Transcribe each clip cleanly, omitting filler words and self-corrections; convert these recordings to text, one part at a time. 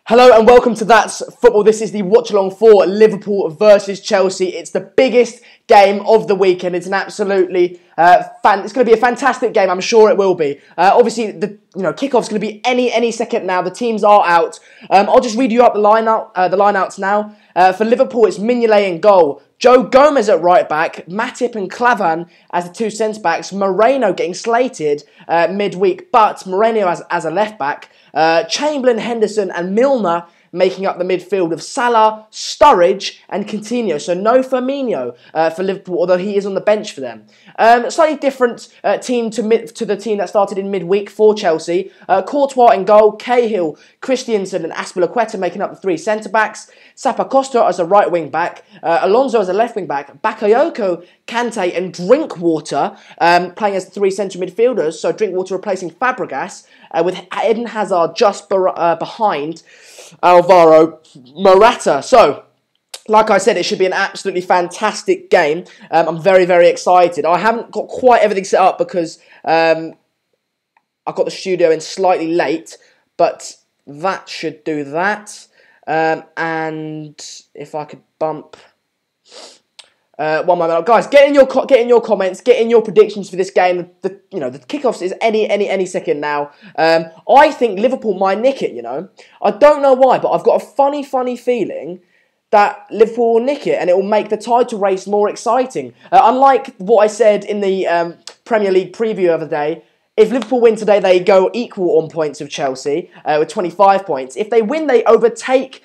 Hello and welcome to That's Football. This is the Watchalong for Liverpool versus Chelsea. It's the biggest game of the weekend. It's an absolutely it's going to be a fantastic game. I'm sure it will be. Obviously, the kickoff's going to be any second now. The teams are out. I'll just read you up the lineouts now. For Liverpool, it's Mignolet in goal. Joe Gomez at right back, Matip and Klavan as the two centre backs. Moreno getting slated midweek, but Moreno as a left back. Chamberlain, Henderson and Milner making up the midfield of Salah, Sturridge and Coutinho. So no Firmino for Liverpool, although he is on the bench for them. Slightly different team to the team that started in midweek for Chelsea. Courtois in goal, Cahill, Christensen and Azpilicueta making up the three centre-backs. Zappacosta as a right wing-back, Alonso as a left wing-back, Bakayoko, Kante and Drinkwater playing as the three centre midfielders. So Drinkwater replacing Fabregas with Eden Hazard just behind Alvaro Morata. So, like I said, it should be an absolutely fantastic game. I'm very, very excited. I haven't got quite everything set up because I got the studio in slightly late, but that should do that. And if I could bump... one moment, guys. Get in your comments. Get in your predictions for this game. The kickoffs is any second now. I think Liverpool might nick it. I don't know why, but I've got a funny feeling that Liverpool will nick it, and it will make the title race more exciting. Unlike what I said in the Premier League preview of the day, if Liverpool win today, they go equal on points with Chelsea with 25 points. If they win, they overtake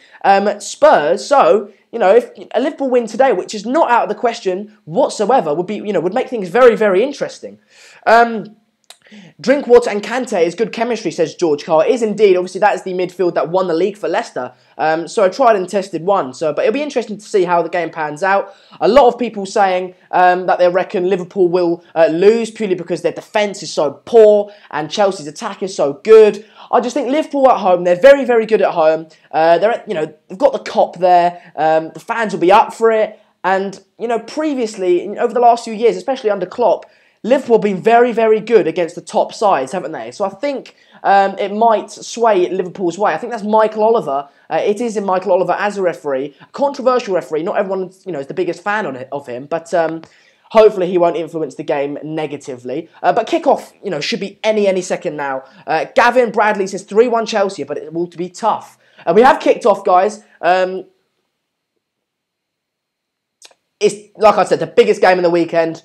Spurs. So, if a Liverpool win today, which is not out of the question whatsoever, would make things very, very interesting. Drinkwater and Kante is good chemistry, says George Carr. It is indeed. Obviously, that is the midfield that won the league for Leicester. So a tried and tested one. But it'll be interesting to see how the game pans out. A lot of people saying that they reckon Liverpool will lose purely because their defence is so poor and Chelsea's attack is so good. I just think Liverpool at home, they're very, very good at home. They've got the cop there. The fans will be up for it. And, previously, over the last few years, especially under Klopp, Liverpool have been very, very good against the top sides, haven't they? So I think it might sway Liverpool's way. I think that's Michael Oliver. It is in Michael Oliver as a referee. A controversial referee. Not everyone, is the biggest fan of him. But hopefully he won't influence the game negatively. But kickoff, should be any second now. Gavin Bradley says 3-1 Chelsea, but it will be tough. We have kicked off, guys. It's, like I said, the biggest game of the weekend.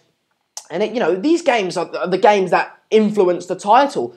And, these games are the games that influence the title.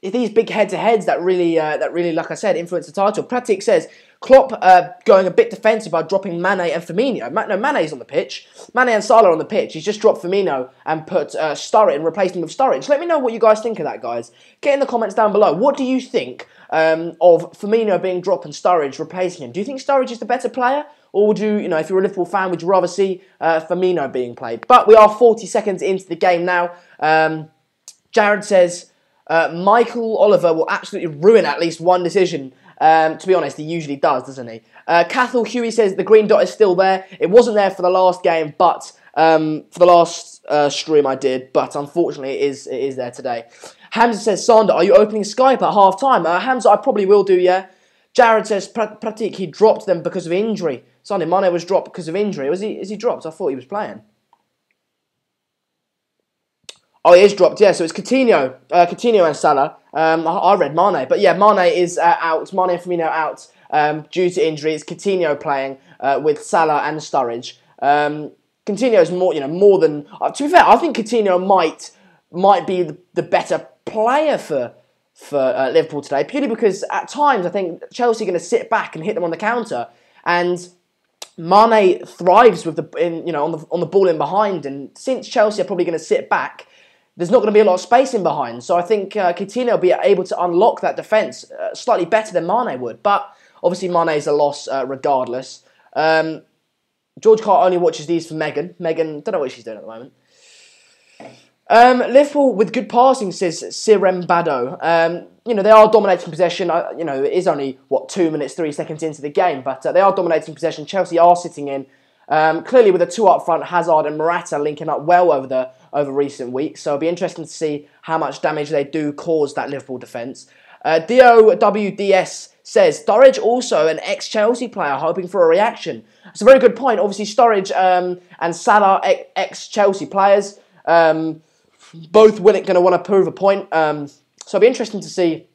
These big head-to-heads that really, like I said, influence the title. Pratik says, Klopp going a bit defensive by dropping Mane and Firmino. Mane's on the pitch. Mane and Salah on the pitch. He's just dropped Firmino and put Sturridge and replaced him with Sturridge. Let me know what you guys think of that, guys. Get in the comments down below. What do you think of Firmino being dropped and Sturridge replacing him? Do you think Sturridge is the better player? Or would you, if you're a Liverpool fan, would you rather see Firmino being played? But we are 40 seconds into the game now. Jared says, Michael Oliver will absolutely ruin at least one decision. To be honest, he usually does, doesn't he? Cathal Huey says the green dot is still there. It wasn't there for the last game, but for the last stream I did. But unfortunately, it is there today. Hamza says, Sander, are you opening Skype at half-time? Hamza, I probably will do, yeah. Jared says, Pratik, he dropped them because of injury. Sander, Mane was dropped because of injury. Is he dropped? I thought he was playing. Oh, he is dropped, yeah. So it's Coutinho and Salah. I read Mane. But yeah, Mane is out. Mane and Firmino out due to injury. It's Coutinho playing with Salah and Sturridge. Coutinho is more than... to be fair, I think Coutinho might be the better player for Liverpool today, purely because at times I think Chelsea are going to sit back and hit them on the counter, and Mane thrives with on the ball in behind, and since Chelsea are probably going to sit back, there's not going to be a lot of space in behind. So I think Coutinho will be able to unlock that defence slightly better than Mane would. But obviously Mane is a loss regardless. George Carr only watches these for Megan. Megan, don't know what she's doing at the moment. Liverpool with good passing, says Sirem Bado. They are dominating possession. It is only, 2 minutes, 3 seconds into the game, but they are dominating possession. Chelsea are sitting in. Clearly with the two up front, Hazard and Morata linking up well over recent weeks. So it'll be interesting to see how much damage they do cause that Liverpool defence. DOWDS says, Sturridge also an ex-Chelsea player hoping for a reaction. It's a very good point. Obviously, Sturridge and Salah, ex-Chelsea players, both going to want to prove a point. So it'll be interesting to see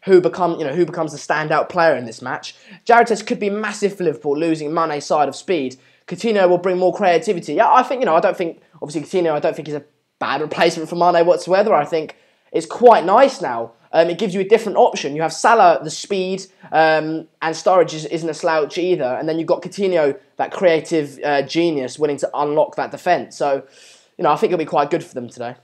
who becomes the standout player in this match. Jared says, could be massive for Liverpool, losing Mane's side of speed. Coutinho will bring more creativity. Yeah, I think, I don't think, obviously Coutinho, I don't think he's a bad replacement for Mane whatsoever. I think it's quite nice now. It gives you a different option. You have Salah, the speed, and Sturridge isn't a slouch either. And then you've got Coutinho, that creative genius, willing to unlock that defence. So, I think it'll be quite good for them today.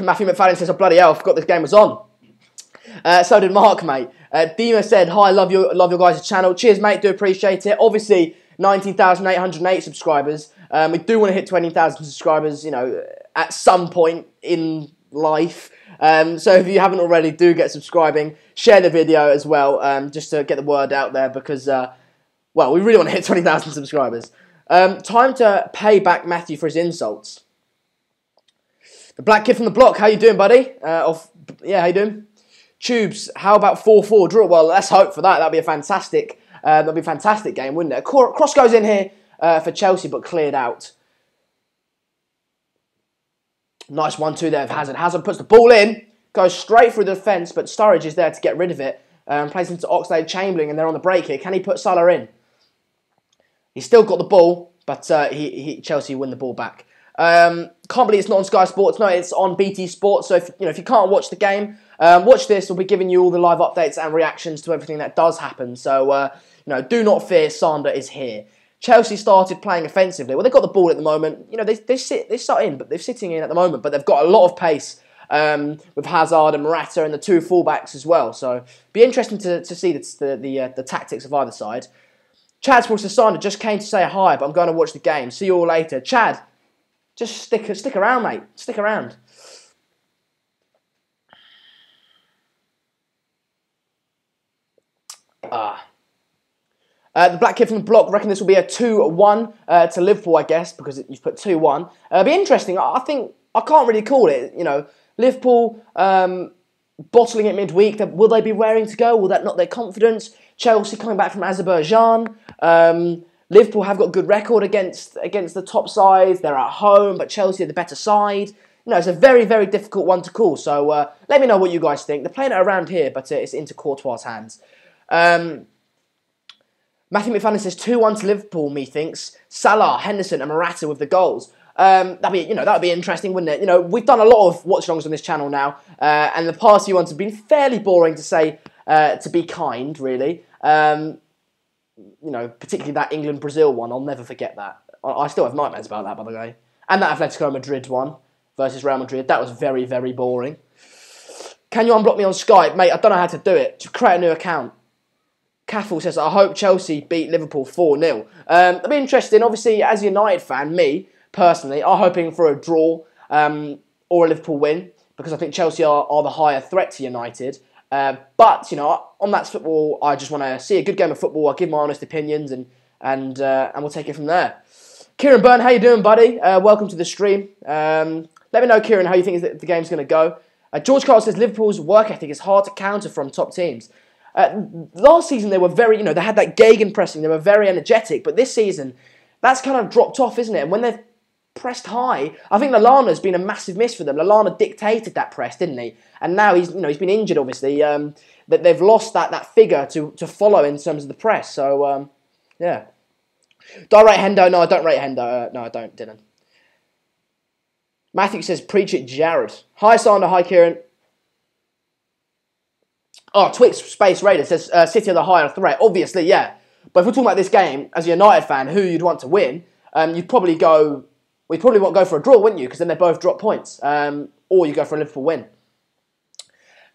Matthew McFadden says, oh, bloody hell, I forgot this game was on. So did Mark, mate. Dima said, hi, love your guys' channel. Cheers, mate, do appreciate it. Obviously, 19,808 subscribers. We do want to hit 20,000 subscribers, at some point in life. So if you haven't already, do get subscribing. Share the video as well, just to get the word out there because, well, we really want to hit 20,000 subscribers. Time to pay back Matthew for his insults. The black kid from the block, how you doing, buddy? How you doing? Tubes, how about 4-4 draw? Well, let's hope for that. That'd be a fantastic game, wouldn't it? Cross goes in here for Chelsea, but cleared out. Nice 1-2 there of Hazard. Hazard puts the ball in, goes straight through the defence, but Sturridge is there to get rid of it. Plays into Oxlade-Chamberlain, and they're on the break here. Can he put Salah in? He's still got the ball, but Chelsea win the ball back. Can't believe it's not on Sky Sports. No, it's on BT Sports. So if you can't watch the game, watch this. We'll be giving you all the live updates and reactions to everything that does happen. So do not fear. Sander is here. Chelsea started playing offensively. Well, they've got the ball at the moment. They sit in, but they're sitting in at the moment. But they've got a lot of pace with Hazard and Morata and the two fullbacks as well. So be interesting to see the tactics of either side. Chad Sports Sander just came to say hi, but I'm going to watch the game. See you all later, Chad. Just stick around, mate. Stick around. The black kid from the block reckon this will be a 2-1 to Liverpool, I guess, because you've put 2-1. It'll be interesting. I think I can't really call it. Liverpool bottling it midweek. Will they be raring to go? Will that knock their confidence? Chelsea coming back from Azerbaijan. Liverpool have got a good record against the top sides. They're at home, but Chelsea are the better side. It's a very, very difficult one to call. So let me know what you guys think. They're playing it around here, but it's into Courtois' hands. Matthew McFadden says 2-1 to Liverpool, methinks. Salah, Henderson and Morata with the goals. That'd be interesting, wouldn't it? We've done a lot of watch-alongs on this channel now, and the past few ones have been fairly boring to say, to be kind, really. Particularly that England-Brazil one, I'll never forget that. I still have nightmares about that, by the way. And that Atletico Madrid one versus Real Madrid, that was very, very boring. Can you unblock me on Skype? Mate, I don't know how to do it. Just create a new account. Caffel says, I hope Chelsea beat Liverpool 4-0. It'll be interesting. Obviously, as a United fan, me, personally, I'm hoping for a draw or a Liverpool win because I think Chelsea are the higher threat to United. But on That's Football, I just want to see a good game of football. I'll give my honest opinions and we'll take it from there. Kieran Byrne, how you doing, buddy? Welcome to the stream. Let me know, Kieran, how you think the game's going to go. George Carl says Liverpool's work ethic is hard to counter from top teams. Last season they were very, they had that gegenpressing. They were very energetic, but this season that's kind of dropped off, isn't it? And when they've pressed high, I think Lallana's been a massive miss for them. Lallana dictated that press, didn't he? And now he's been injured, obviously. That they've lost that figure to follow in terms of the press. So yeah. Do I rate Hendo? No, I don't rate Hendo. No, I don't, Dylan. Matthew says, preach it, Jared. Hi, Sander. Hi, Kieran. Oh, Twix Space Raider says City are the higher threat. Obviously, yeah. But if we're talking about this game, as a United fan, who you'd want to win, you'd probably go... We'd probably want to go for a draw, wouldn't you? Because then they both drop points. Or you go for a Liverpool win.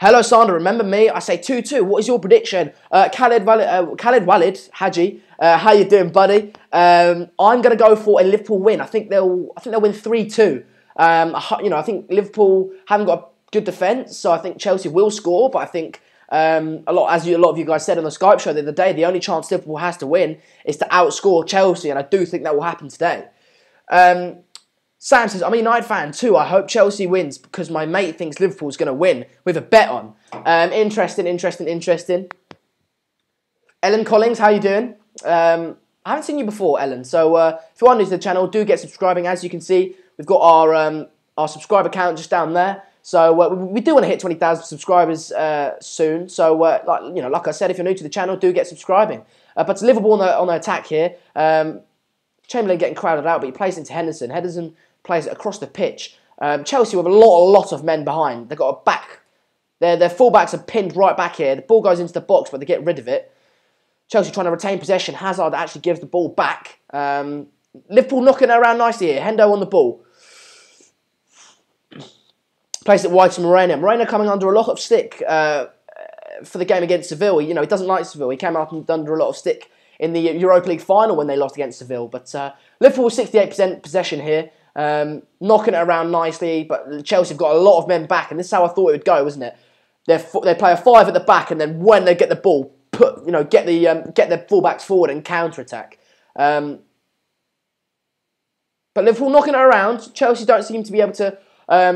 Hello, Sander. Remember me? I say 2-2. What is your prediction? Khaled Walid Haji. How you doing, buddy? I'm going to go for a Liverpool win. I think they'll win 3-2. I think Liverpool haven't got a good defence, so I think Chelsea will score. But I think a lot of you guys said on the Skype show the other day, the only chance Liverpool has to win is to outscore Chelsea, and I do think that will happen today. Sam says, I'm a United fan too. I hope Chelsea wins because my mate thinks Liverpool's going to win with a bet on. Interesting. Ellen Collins, how you doing? I haven't seen you before, Ellen. So if you are new to the channel, do get subscribing. As you can see, we've got our subscriber count just down there. So we do want to hit 20,000 subscribers soon. So like I said, if you're new to the channel, do get subscribing. But Liverpool on the attack here. Chamberlain getting crowded out, but he plays into Henderson. Henderson plays it across the pitch. Chelsea with a lot of men behind. They've got a back. Their fullbacks are pinned right back here. The ball goes into the box, but they get rid of it. Chelsea trying to retain possession. Hazard actually gives the ball back. Liverpool knocking it around nicely here. Hendo on the ball. Plays it wide to Moreno. Moreno coming under a lot of stick for the game against Seville. He doesn't like Seville. He came out under a lot of stick in the Europa League final when they lost against Seville. But Liverpool 68% possession here. Knocking it around nicely. But Chelsea have got a lot of men back. And this is how I thought it would go, wasn't it? They play a 5 at the back, and then when they get the ball, get the fullbacks forward and counter-attack. But Liverpool knocking it around. Chelsea don't seem to be able to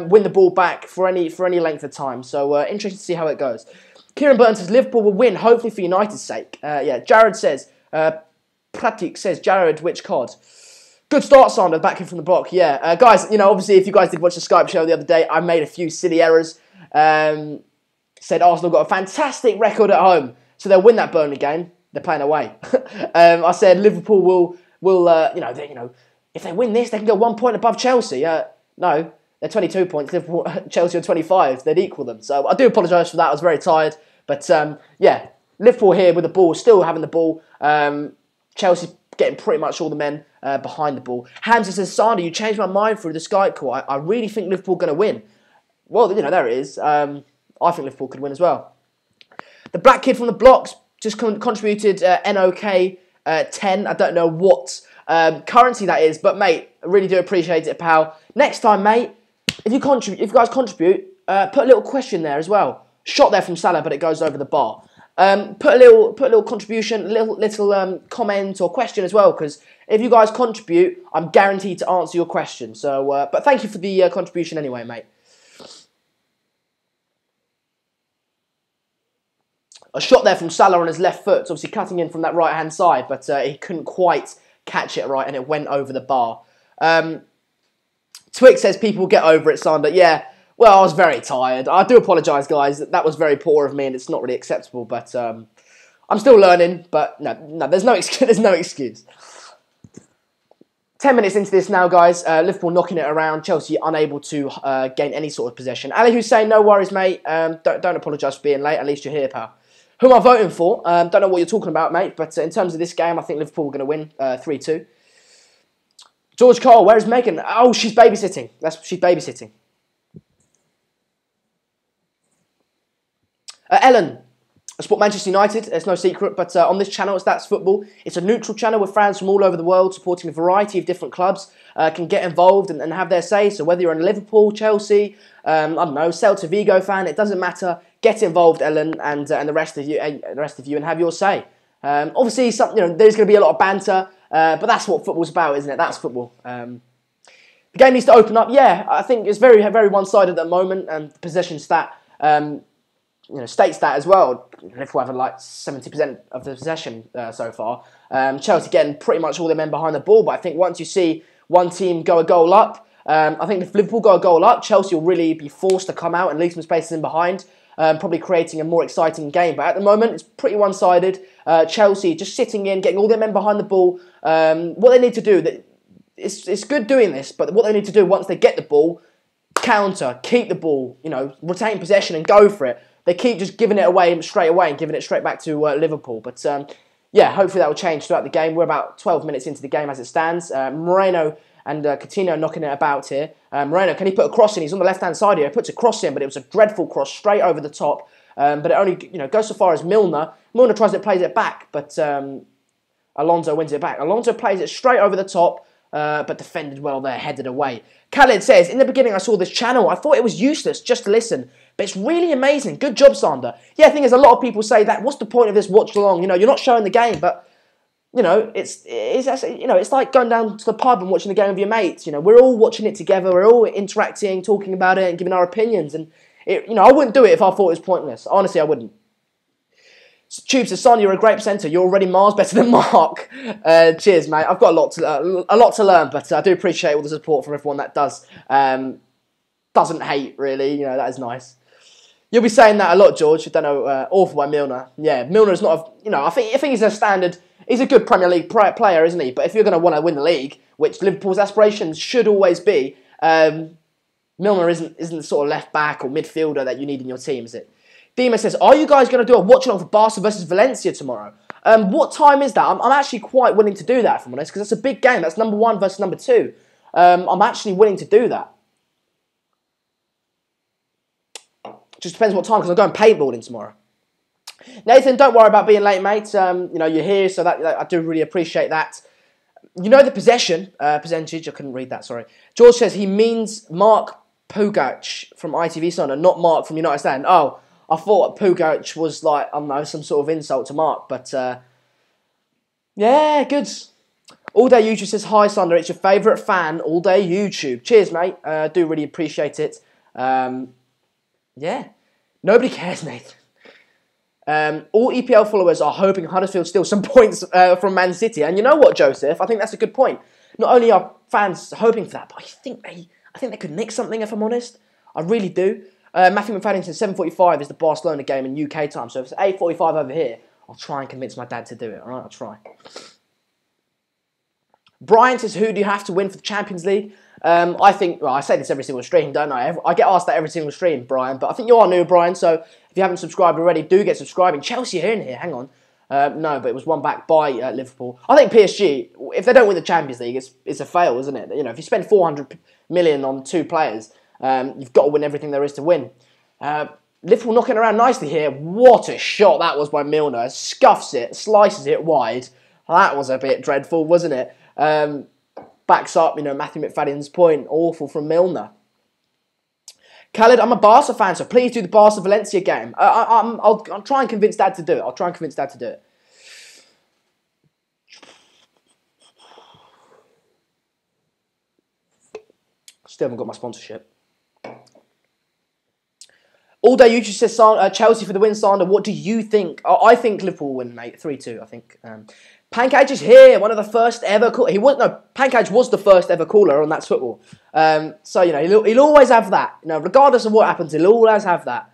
win the ball back for any length of time. So interesting to see how it goes. Kieran Burton says Liverpool will win, hopefully for United's sake. Yeah, Jared says, Pratik says, Jared, which cod? Good start, Sander, back in from the block. Yeah, guys, obviously if you guys did watch the Skype show the other day, I made a few silly errors. Said Arsenal got a fantastic record at home, so they'll win that Burnley game. They're playing away. I said Liverpool will if they win this, they can go 1 point above Chelsea. No, they're 22 points. Liverpool, Chelsea are 25. They'd equal them. So I do apologise for that. I was very tired. But yeah, Liverpool here with the ball, still having the ball. Chelsea getting pretty much all the men behind the ball. Hamza says, Sander, you changed my mind through the Skype call. I really think Liverpool are going to win. Well, there it is. I think Liverpool could win as well. The black kid from the blocks just contributed NOK 10. I don't know what currency that is, but mate, I really do appreciate it, pal. Next time, mate, if you guys contribute, put a little question there as well. Shot there from Salah, but it goes over the bar. Put a little contribution, little comment or question as well, because if you guys contribute, I'm guaranteed to answer your question. So, but thank you for the contribution anyway, mate. A shot there from Salah on his left foot, obviously cutting in from that right-hand side, but he couldn't quite catch it right, and it went over the bar. Twix says people get over it, Sander. Yeah, well, I was very tired. I do apologise, guys. That was very poor of me, and it's not really acceptable, but I'm still learning, but no, there's no excuse. 10 minutes into this now, guys. Liverpool knocking it around. Chelsea unable to gain any sort of possession. Ali Hussein, no worries, mate. Don't apologise for being late. At least you're here, pal. Who am I voting for? Don't know what you're talking about, mate. But in terms of this game, I think Liverpool are going to win 3-2. George Cole, where is Megan? Oh, she's babysitting. She's babysitting. Ellen, I support Manchester United. It's no secret. But on this channel, it's That's Football. It's a neutral channel with fans from all over the world supporting a variety of different clubs. Can get involved and have their say. So whether you're a Liverpool, Chelsea, I don't know, Celta Vigo fan, it doesn't matter. Get involved, Ellen, and the rest of you, and have your say. Obviously, there's going to be a lot of banter, but that's what football's about, isn't it? That's football. The game needs to open up. Yeah, I think it's very, very one-sided at the moment, and the possession stat, states that as well. Liverpool have like 70% of the possession so far. Chelsea getting pretty much all their men behind the ball, but I think once you see one team go a goal up, I think if Liverpool go a goal up, Chelsea will really be forced to come out and leave some spaces in behind. Probably creating a more exciting game. But at the moment, it's pretty one-sided. Chelsea just sitting in, getting all their men behind the ball. What they need to do, it's good doing this, but what they need to do once they get the ball, counter, keep the ball, retain possession and go for it. They keep just giving it away straight away and giving it straight back to Liverpool. But yeah, hopefully that will change throughout the game. We're about 12 minutes into the game as it stands. Moreno and Coutinho knocking it about here. Moreno, can he put a cross in? He's on the left-hand side here. He puts a cross in, but it was a dreadful cross straight over the top. But it only goes so far as Milner. Milner tries it, plays it back, but Alonso wins it back. Alonso plays it straight over the top, but defended well there, headed away. Khaled says, in the beginning I saw this channel. I thought it was useless just to listen, but it's really amazing. Good job, Sander. Yeah, I think there's a lot of people say that. What's the point of this watch along? You're not showing the game, but you know, it's like going down to the pub and watching the game with your mates. You know, we're all watching it together. We're all interacting, talking about it, and giving our opinions. And I wouldn't do it if I thought it was pointless. Honestly, I wouldn't. Tube says, "Son, you're a great presenter. You're already miles better than Mark." Cheers, mate. I've got a lot to learn, but I do appreciate all the support from everyone that doesn't hate. Really, you know, that is nice. You'll be saying that a lot, George. I don't know. Awful by Milner. Yeah, Milner's not. I think he's a standard. He's a good Premier League player, isn't he? But if you're going to want to win the league, which Liverpool's aspirations should always be, Milner isn't the sort of left back or midfielder that you need in your team, is it? Dima says, "Are you guys going to do a watch-along for Barca versus Valencia tomorrow?" What time is that? I'm actually quite willing to do that, if I'm honest, because that's a big game. That's number 1 versus number 2. I'm actually willing to do that. Just depends what time, because I'm going paintballing tomorrow. Nathan, don't worry about being late, mate. You're here, so that I do really appreciate that. You know the possession percentage. I couldn't read that. Sorry. George says he means Mark Pugac from ITV Sunday, not Mark from United Stand. Oh, I thought Pugac was like, I don't know, some sort of insult to Mark, but yeah, good. All Day YouTube says, "Hi, Sunder, it's your favourite fan, All Day YouTube." Cheers, mate. Do really appreciate it. Yeah. Nobody cares, Nathan. All EPL followers are hoping Huddersfield steals some points from Man City. And you know what, Joseph? I think that's a good point. Not only are fans hoping for that, but I think they could nick something, if I'm honest. I really do. Matthew McFadden says 7:45 is the Barcelona game in UK time. So if it's 8:45 over here, I'll try and convince my dad to do it. All right, I'll try. Brian says, "Who do you have to win for the Champions League?" I think, well, I say this every single stream, don't I? I get asked that every single stream, Brian. But I think you are new, Brian. So if you haven't subscribed already, do get subscribing. Chelsea are in here. Hang on. No, but it was won back by Liverpool. I think PSG, if they don't win the Champions League, it's a fail, isn't it? You know, if you spend 400 million on 2 players, you've got to win everything there is to win. Liverpool knocking around nicely here. What a shot that was by Milner. Scuffs it, slices it wide. That was a bit dreadful, wasn't it? Backs up, Matthew McFadden's point. Awful from Milner. Khaled, I'm a Barca fan, so please do the Barca-Valencia game. I'll try and convince Dad to do it. Still haven't got my sponsorship. All Day YouTube says Chelsea for the win, Sander. What do you think? I think Liverpool will win, mate. 3-2, I think. Pancage is here, one of the first ever Pancage was the first ever caller on That's Football. So, he'll always have that. Regardless of what happens, he'll always have that.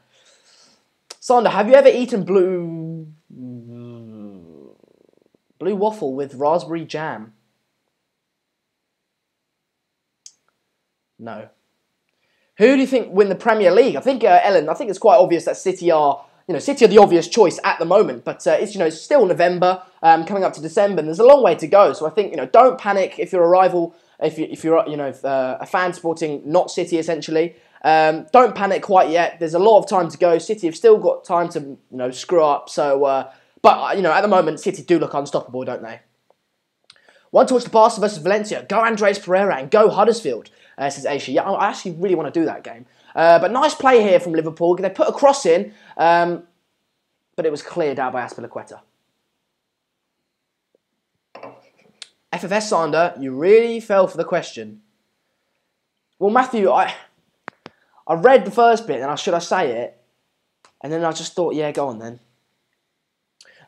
Sander, have you ever eaten blue waffle with raspberry jam? No. Who do you think win the Premier League? I think, Ellen, I think it's quite obvious that City are the obvious choice at the moment. But it's still November, coming up to December, and there's a long way to go. So I think don't panic if you're a rival, if you're a fan supporting not City essentially. Don't panic quite yet. There's a lot of time to go. City have still got time to screw up. So, but at the moment, City do look unstoppable, don't they? Want to watch the Barca versus Valencia? Go Andres Pereira and go Huddersfield, says Aisha. Yeah, I actually really want to do that game. But nice play here from Liverpool. They put a cross in, but it was cleared out by Azpilicueta. FFS Sander, you really fell for the question. Well, Matthew, I read the first bit, and should I say it? And then I just thought, yeah, go on then.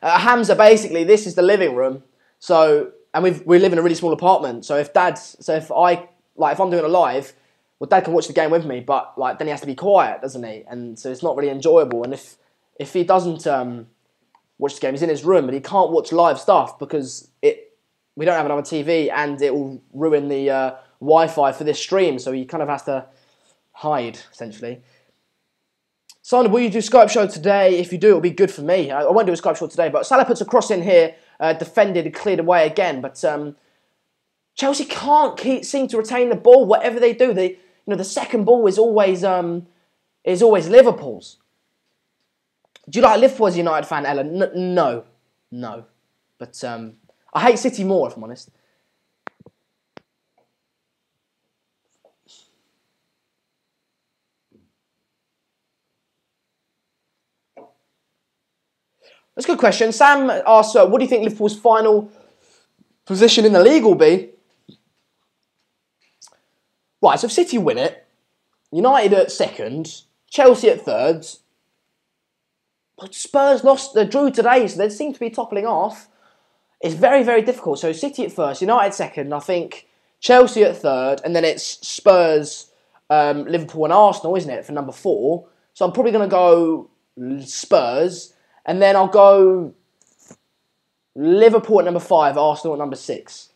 Hamza, basically, this is the living room. So, and we live in a really small apartment. So if I'm doing a live, well, Dad can watch the game with me, but then he has to be quiet, doesn't he? And so it's not really enjoyable. And if he doesn't watch the game, he's in his room, but he can't watch live stuff because we don't have another TV, and it will ruin the Wi-Fi for this stream. So he kind of has to hide, essentially. Simon, will you do a Skype show today? If you do, it'll be good for me. I won't do a Skype show today, but Salah puts a cross in here, defended and cleared away again. But Chelsea can't seem to retain the ball. Whatever they do, the second ball is always Liverpool's. Do you like Liverpool as a United fan, Ellen? No. But I hate City more, if I'm honest. That's a good question. Sam asks, what do you think Liverpool's final position in the league will be. Right, so if City win it, United at second, Chelsea at third, but Spurs drew today, so they seem to be toppling off. It's very, very difficult. So City at first, United second, I think Chelsea at third, and then it's Spurs, Liverpool and Arsenal, isn't it, for number 4. So I'm probably going to go Spurs, and then I'll go Liverpool at number 5, Arsenal at number 6.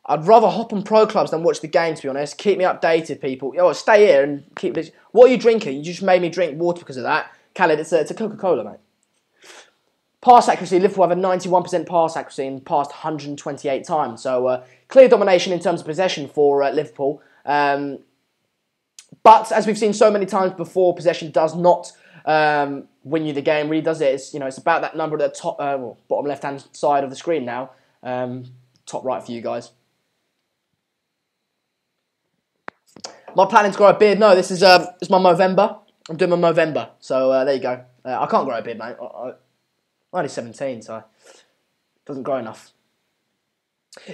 I'd rather hop on Pro Clubs than watch the game, to be honest. Keep me updated, people. Yo, stay here and keep this. What are you drinking? You just made me drink water because of that. Khaled, it's a Coca-Cola, mate. Pass accuracy, Liverpool have a 91% pass accuracy and passed 128 times. So, clear domination in terms of possession for Liverpool. But, as we've seen so many times before, possession does not win you the game. Really does it. It's about that number at the top, bottom left-hand side of the screen now. Top right for you guys. My planning to grow a beard? No, this is it's my Movember. I'm doing my Movember. So, there you go. I can't grow a beard, mate. I'm only 17, so it doesn't grow enough.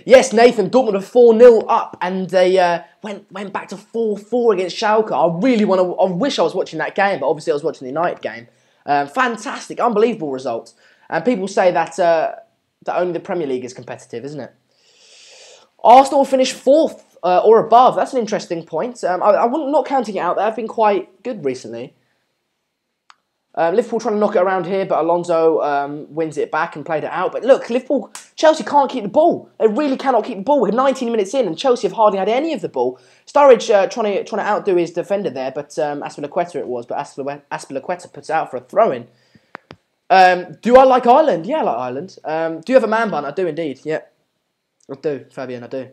Yes, Nathan, Dortmund are 4-0 up, and they went back to 4-4 against Schalke. I wish I was watching that game, but obviously I was watching the United game. Fantastic, unbelievable result. And people say that only the Premier League is competitive, isn't it? Arsenal finished 4th or above. That's an interesting point. I'm not counting it out. They've been quite good recently. Liverpool trying to knock it around here, but Alonso wins it back and played it out. But look, Chelsea can't keep the ball. They really cannot keep the ball. We're 19 minutes in, and Chelsea have hardly had any of the ball. Sturridge trying to outdo his defender there, but Azpilicueta it was. But Azpilicueta puts it out for a throw-in. Do I like Ireland? Yeah, I like Ireland. Do you have a man bun? I do indeed. Yeah, I do, Fabian. I do.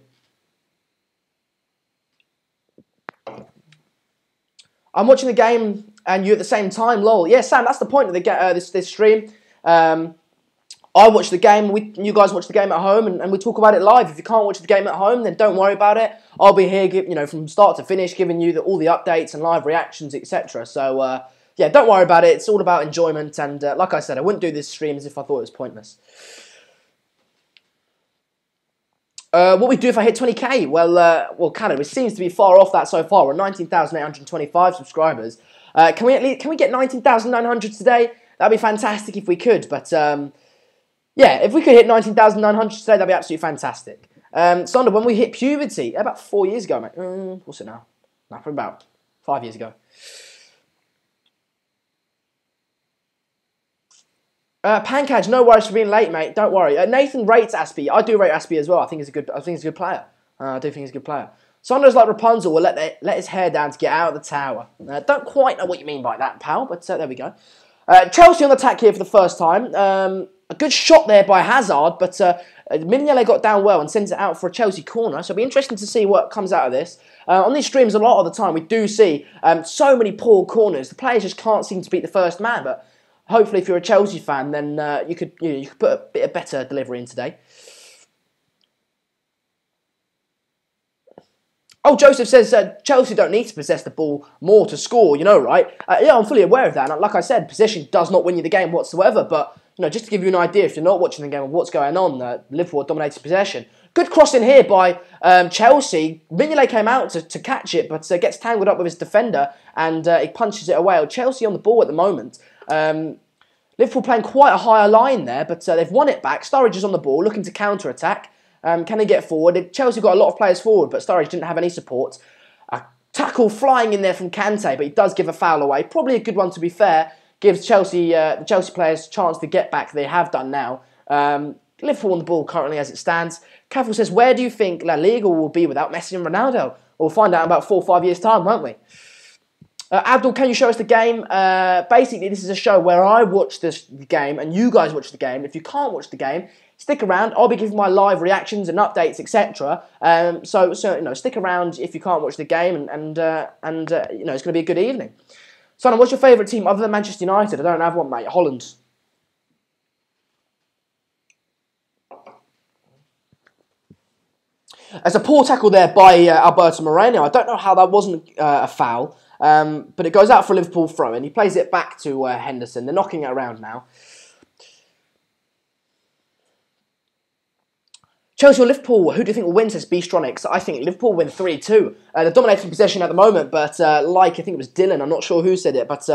I'm watching the game and you at the same time, lol. Yeah, Sam, that's the point of the this stream. I watch the game, you guys watch the game at home, and we talk about it live. If you can't watch the game at home, then don't worry about it. I'll be here, from start to finish, giving you all the updates and live reactions, etc. So, yeah, don't worry about it. It's all about enjoyment, and like I said, I wouldn't do this stream as if I thought it was pointless. What we do if I hit 20k? Well, Canada, it seems to be far off that so far. We're 19,825 subscribers. Can we get 19,900 today? That'd be fantastic if we could. But yeah, if we could hit 19,900 today, that'd be absolutely fantastic. Sander, when we hit puberty, about 4 years ago, mate. What's it now? No, probably about 5 years ago. Pancage, no worries for being late, mate. Don't worry. Nathan rates Aspie. I do rate Aspie as well. I think he's a good player. I do think he's a good player. Sandra's like Rapunzel will let his hair down to get out of the tower. Don't quite know what you mean by that, pal, but there we go. Chelsea on the attack here for the first time. A good shot there by Hazard, but Mignolet got down well and sends it out for a Chelsea corner. So it'll be interesting to see what comes out of this. On these streams, a lot of the time, we do see so many poor corners. The players just can't seem to beat the first man, but hopefully, if you're a Chelsea fan, then you could put a bit of better delivery in today. Oh, Joseph says Chelsea don't need to possess the ball more to score. Right? Yeah, I'm fully aware of that. And like I said, possession does not win you the game whatsoever. But just to give you an idea, if you're not watching the game of what's going on, Liverpool dominated possession. Good cross in here by Chelsea. Mignolet came out to catch it, but gets tangled up with his defender and he punches it away. Chelsea on the ball at the moment. Liverpool playing quite a higher line there, but they've won it back. Sturridge is on the ball, looking to counter-attack. Can they get forward? Chelsea got a lot of players forward, but Sturridge didn't have any support. A tackle flying in there from Kante, but he does give a foul away. Probably a good one, to be fair. Gives the Chelsea players a chance to get back. They have done now. Liverpool on the ball currently as it stands. Cavill says, where do you think La Liga will be without Messi and Ronaldo? We'll find out in about 4 or 5 years' time, won't we? Abdul, can you show us the game? Basically, this is a show where I watch the game and you guys watch the game. If you can't watch the game, stick around. I'll be giving my live reactions and updates, etc. So stick around if you can't watch the game, and it's going to be a good evening. Sonny, what's your favourite team other than Manchester United? I don't have one, mate. Holland. There's a poor tackle there by Alberto Moreno. I don't know how that wasn't a foul. But it goes out for a Liverpool throw, and he plays it back to Henderson. They're knocking it around now. Chelsea or Liverpool, who do you think will win, says Beastronix? I think Liverpool win 3-2. They're dominating possession at the moment, but I think it was Dylan, I'm not sure who said it, but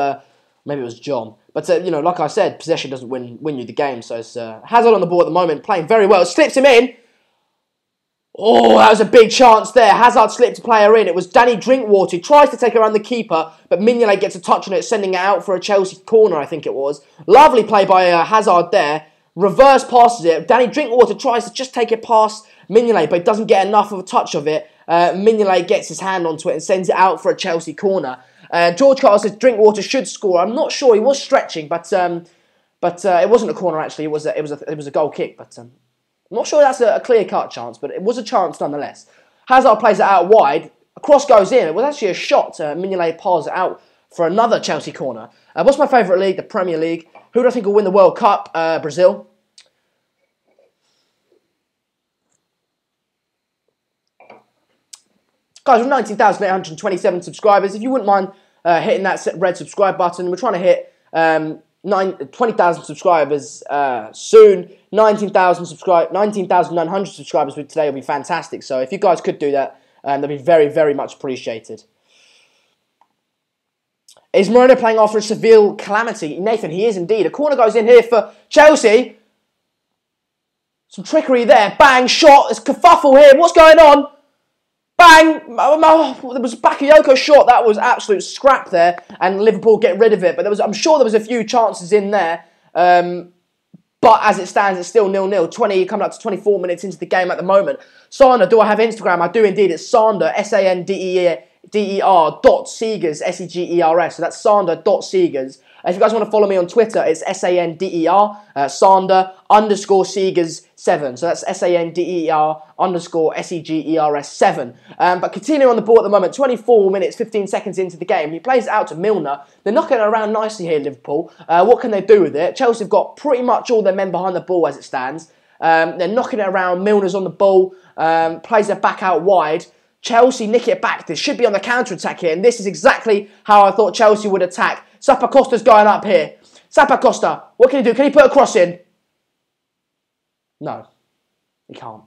maybe it was John. But, like I said, possession doesn't win you the game, so it's Hazard on the ball at the moment, playing very well, slips him in. Oh, that was a big chance there. Hazard slipped a player in. It was Danny Drinkwater. He tries to take around the keeper, but Mignolet gets a touch on it, sending it out for a Chelsea corner, I think it was. Lovely play by Hazard there. Reverse passes it. Danny Drinkwater tries to just take it past Mignolet, but he doesn't get enough of a touch of it. Mignolet gets his hand onto it and sends it out for a Chelsea corner. George Carl says Drinkwater should score. I'm not sure. He was stretching, but it wasn't a corner actually. It was a goal kick, but. I'm not sure that's a clear-cut chance, but it was a chance nonetheless. Hazard plays it out wide. A cross goes in. It was actually a shot. Mignolet passes it out for another Chelsea corner. What's my favourite league? The Premier League. Who do I think will win the World Cup? Brazil. Guys, with 19,827 subscribers, if you wouldn't mind hitting that red subscribe button, we're trying to hit 20,000 subscribers soon. 19,900 subscribers with today will be fantastic. So if you guys could do that, that'd be very, very much appreciated. Is Moreno playing after a severe calamity? Nathan, he is indeed. A corner goes in here for Chelsea. Some trickery there. Bang, shot. There's kerfuffle here. What's going on? Bang! There was a Bakayoko shot. That was absolute scrap there. And Liverpool get rid of it. But I'm sure there was a few chances in there. But as it stands, it's still 0-0. Coming up to 24 minutes into the game at the moment. Sander, do I have Instagram? I do indeed. It's Sander, SANDER.Segers, SEGERS. So that's Sander.Segers. If you guys want to follow me on Twitter, it's SANDER, Sander_Segers7. So that's SANDER_SEGERS7. But continuing on the ball at the moment, 24 minutes, 15 seconds into the game. He plays it out to Milner. They're knocking it around nicely here, Liverpool. What can they do with it? Chelsea have got pretty much all their men behind the ball as it stands. They're knocking it around. Milner's on the ball. Plays it back out wide. Chelsea nick it back. They should be on the counter-attack here. And this is exactly how I thought Chelsea would attack. Zappacosta's going up here. Zappacosta, what can he do? Can he put a cross in? No, he can't.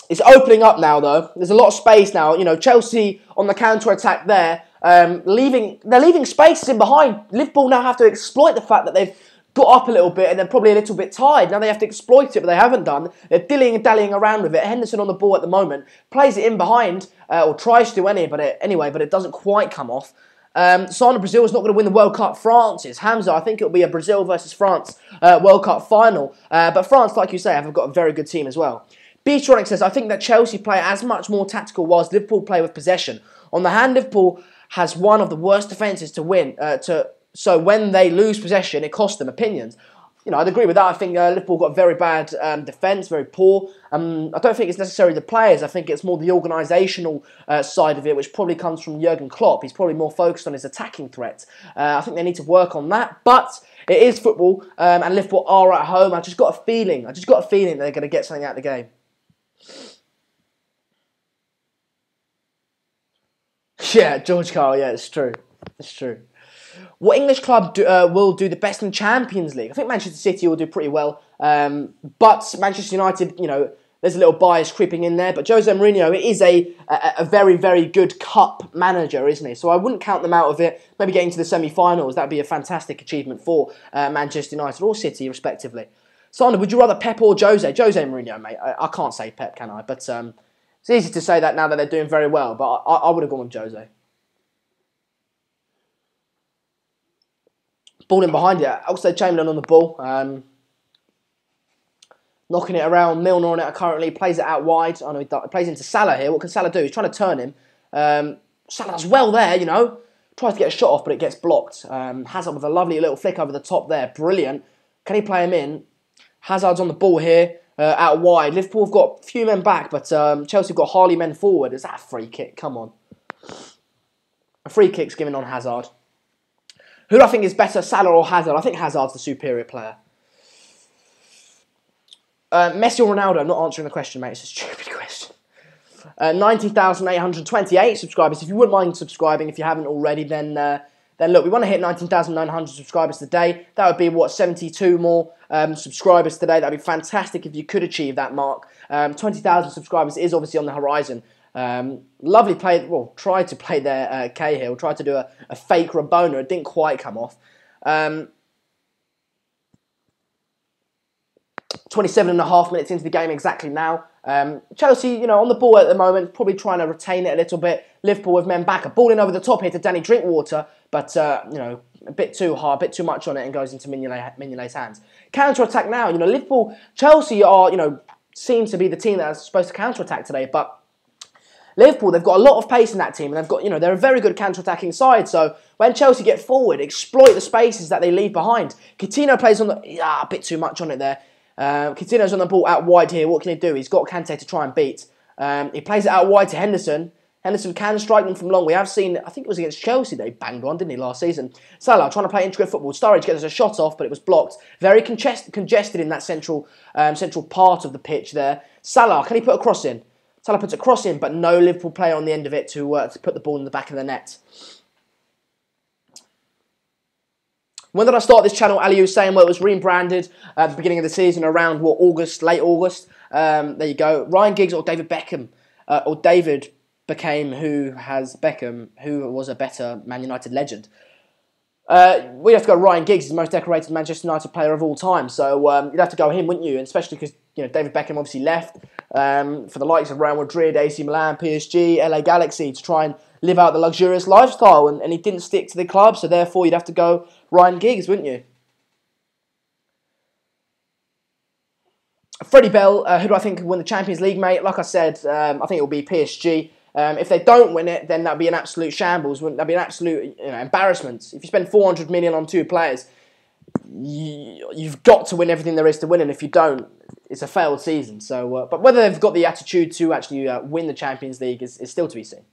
It's opening up now, though. There's a lot of space now. Chelsea on the counter-attack there. They're leaving spaces in behind. Liverpool now have to exploit the fact that they've got up a little bit and they're probably a little bit tired. Now they have to exploit it, but they haven't done. They're dillying and dallying around with it. Henderson on the ball at the moment. Plays it in behind, or tries to anyway, but it doesn't quite come off. Sander, Brazil is not going to win the World Cup. France is. Hamza, I think it'll be a Brazil versus France World Cup final. But France, like you say, have got a very good team as well. Beatronic says, I think that Chelsea play as much more tactical whilst Liverpool play with possession. On the hand, Liverpool has one of the worst defences to win, so when they lose possession, it costs them. Opinions. I'd agree with that. I think Liverpool got very bad defence, very poor. I don't think it's necessarily the players. I think it's more the organisational side of it, which probably comes from Jurgen Klopp. He's probably more focused on his attacking threat. I think they need to work on that. But it is football, and Liverpool are at home. I just got a feeling they're going to get something out of the game. Yeah, George Carl. Yeah, it's true. It's true. What English club will do the best in Champions League? I think Manchester City will do pretty well. But Manchester United, there's a little bias creeping in there. But Jose Mourinho is a very, very good cup manager, isn't he? So I wouldn't count them out of it. Maybe getting to the semi-finals, that would be a fantastic achievement for Manchester United or City, respectively. Sander, would you rather Pep or Jose? Jose Mourinho, mate. I can't say Pep, can I? But it's easy to say that now that they're doing very well. But I would have gone with Jose. Ball in behind it. Oxlade-Chamberlain on the ball. Knocking it around. Milner on it currently. Plays it out wide. I know he plays into Salah here. What can Salah do? He's trying to turn him. Salah does well there, Tries to get a shot off, but it gets blocked. Hazard with a lovely little flick over the top there. Brilliant. Can he play him in? Hazard's on the ball here. Out wide. Liverpool have got a few men back, but Chelsea have got hardly men forward. Is that a free kick? Come on. A free kick's given on Hazard. Who do I think is better, Salah or Hazard? I think Hazard's the superior player. Messi or Ronaldo? I'm not answering the question, mate. It's a stupid question. 19,828 subscribers. If you wouldn't mind subscribing, if you haven't already, then then look, we want to hit 19,900 subscribers today. That would be, what, 72 more subscribers today. That would be fantastic if you could achieve that mark. 20,000 subscribers is obviously on the horizon. Lovely play, well, tried to play there, Cahill, tried to do a fake Rabona. It didn't quite come off. 27.5 minutes into the game exactly now. Chelsea, on the ball at the moment, probably trying to retain it a little bit. Liverpool with men back. A ball in over the top here to Danny Drinkwater, but, a bit too hard, a bit too much on it and goes into Mignolet's hands. Counter-attack now. Liverpool, Chelsea are, seem to be the team that's supposed to counter-attack today, but Liverpool, they've got a lot of pace in that team, and they've got, they're a very good counter-attacking side. So when Chelsea get forward, exploit the spaces that they leave behind. Coutinho plays on a bit too much on it there. Coutinho's on the ball out wide here. What can he do? He's got Kante to try and beat. He plays it out wide to Henderson. Henderson can strike them from long. We have seen, I think it was against Chelsea they banged one, didn't he, last season? Salah trying to play intricate football. Sturridge gets a shot off, but it was blocked. Very congested in that central part of the pitch there. Salah, can he put a cross in? Salah puts a cross in, but no Liverpool player on the end of it to put the ball in the back of the net. When did I start this channel? Ali was saying, well, it was rebranded at the beginning of the season around, August, late August. There you go. Ryan Giggs or David Beckham, or David became who was a better Man United legend. We have to go Ryan Giggs, is the most decorated Manchester United player of all time. So you'd have to go him, wouldn't you? And especially because David Beckham obviously left for the likes of Real Madrid, AC Milan, PSG, LA Galaxy to try and live out the luxurious lifestyle, and he didn't stick to the club. So therefore, you'd have to go Ryan Giggs, wouldn't you? Freddie Bell, who do I think will win the Champions League, mate? Like I said, I think it will be PSG. If they don't win it, then that'd be an absolute shambles. That'd be an absolute embarrassment. If you spend 400 million on two players, you've got to win everything there is to win, and if you don't, it's a failed season. So, but whether they've got the attitude to actually win the Champions League is still to be seen.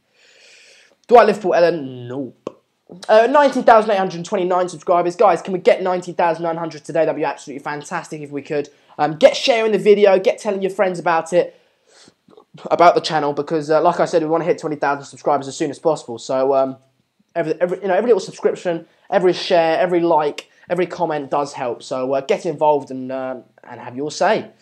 Do I Liverpool, Ellen? Nope. 19,829 subscribers. Guys, can we get 19,900 today? That'd be absolutely fantastic if we could. Get sharing the video, get telling your friends about it, about the channel, because like I said, we want to hit 20,000 subscribers as soon as possible. So every little subscription, every share, every like, every comment does help. So get involved and have your say.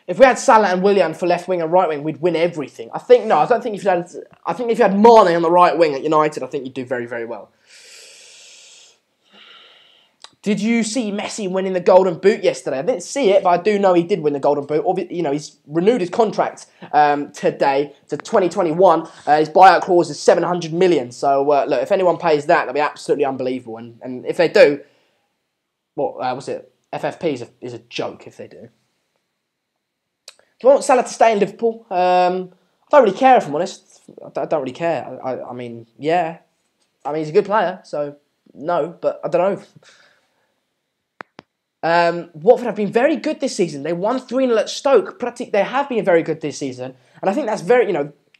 If we had Salah and Willian for left wing and right wing, we'd win everything. I don't think if you had. I think if you had Mane on the right wing at United, I think you'd do very, very well. Did you see Messi winning the Golden Boot yesterday? I didn't see it, but I do know he did win the Golden Boot. He's renewed his contract today to 2021. His buyout clause is 700 million. So look, if anyone pays that, that'll be absolutely unbelievable. And if they do, what's it? FFP is a joke if they do. Do I want Salah to stay in Liverpool? I don't really care, if I'm honest. I don't really care. I mean, yeah. I mean, he's a good player, so no, but I don't know. Watford have been very good this season. They won 3-0 at Stoke. They have been very good this season. And I think that's very,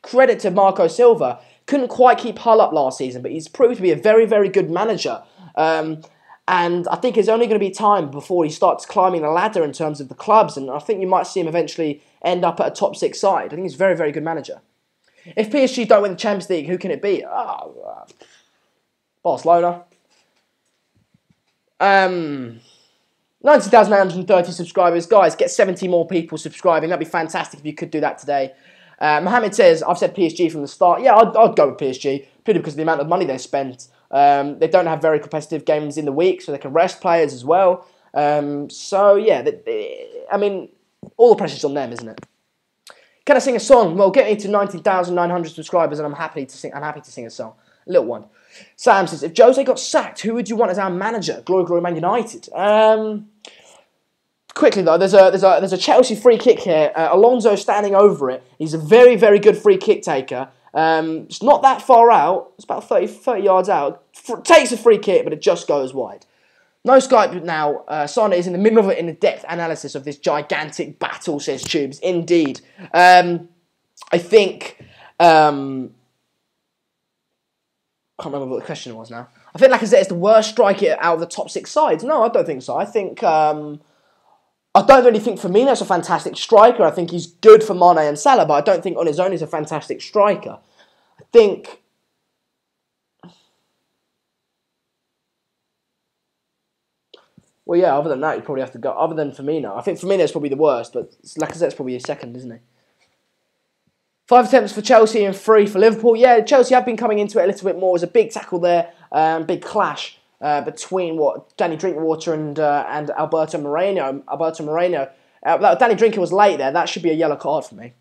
credit to Marco Silva. Couldn't quite keep Hull up last season, but he's proved to be a very, very good manager. And I think it's only going to be time before he starts climbing the ladder in terms of the clubs. And I think you might see him eventually end up at a top 6 side. I think he's a very, very good manager. If PSG don't win the Champions League, who can it be? Barcelona. 90,930 subscribers. Guys, get 70 more people subscribing. That'd be fantastic if you could do that today. Mohammed says, I've said PSG from the start. Yeah, I'd go with PSG, purely because of the amount of money they spent. They don't have very competitive games in the week, so they can rest players as well. So, yeah, I mean, all the pressure's on them, isn't it? Can I sing a song? Well, get me to 19,900 subscribers and I'm happy to sing a song. A little one. Sam says, if Jose got sacked, who would you want as our manager? Glory, glory, Man United. Quickly though, there's a Chelsea free kick here. Alonso standing over it. He's a very, very good free kick taker. It's not that far out. It's about 30 yards out. Takes a free kick, but it just goes wide. No Skype now. Sana is in the middle of it in a depth analysis of this gigantic battle, says Tubes. Indeed. I think... can't remember what the question was now. I think Lacazette is the worst striker out of the top 6 sides. No, I don't think so. I think... I don't really think Firmino's a fantastic striker. I think he's good for Mane and Salah, but I don't think on his own he's a fantastic striker. I think Well, yeah, other than that, you probably have to go... Other than Firmino. I think Firmino's probably the worst, but Lacazette's probably his second, isn't he? 5 attempts for Chelsea and 3 for Liverpool. Yeah, Chelsea have been coming into it a little bit more. There's a big tackle there, big clash between Danny Drinkwater and Alberto Moreno. Danny Drinkwater was late there. That should be a yellow card for me.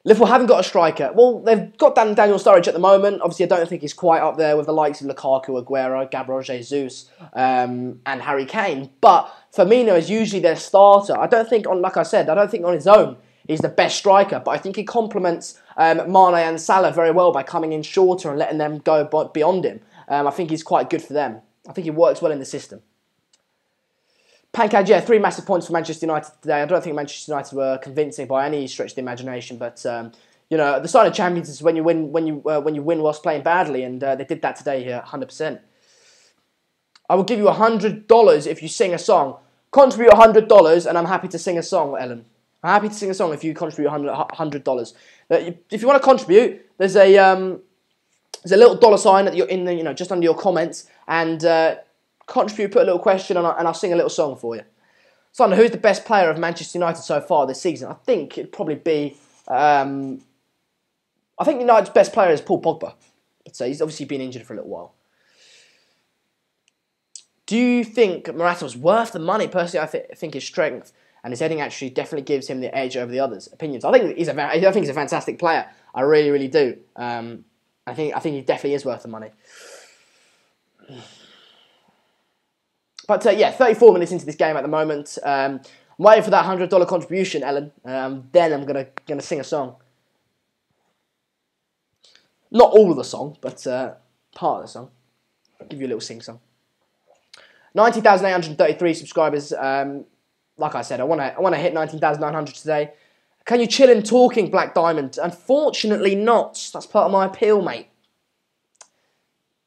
Liverpool haven't got a striker. Well, they've got Daniel Sturridge at the moment. Obviously, I don't think he's quite up there with the likes of Lukaku, Aguero, Gabriel Jesus, and Harry Kane. But Firmino is usually their starter. I don't think, like I said, I don't think on his own he's the best striker. But I think he complements Mane and Salah very well by coming in shorter and letting them go beyond him. I think he's quite good for them. I think he works well in the system. Pankaj, yeah, 3 massive points for Manchester United today. I don't think Manchester United were convincing by any stretch of the imagination, but you know, the sign of champions is when you win whilst playing badly, and they did that today here, 100%. I will give you $100 if you sing a song. Contribute $100, and I'm happy to sing a song, Ellen. I'm happy to sing a song if you contribute $100. If you want to contribute, there's a little dollar sign at just under your comments, and contribute, put a little question, and I'll sing a little song for you. So, who's the best player of Manchester United so far this season? I think it'd probably be... I think United's best player is Paul Pogba. So he's obviously been injured for a little while. Do you think Morata was worth the money? Personally, I think his strength and his heading actually definitely gives him the edge over the others. Opinions. I think he's a fantastic player. I really, really do. I think he definitely is worth the money. But yeah, 34 minutes into this game at the moment. I'm waiting for that $100 contribution, Ellen. Then I'm gonna sing a song. Not all of the song, but part of the song. I'll give you a little sing song. 19,833 subscribers. Like I said, I want to hit 19,900 today. Can you chill in talking, Black Diamond? Unfortunately not. That's part of my appeal, mate.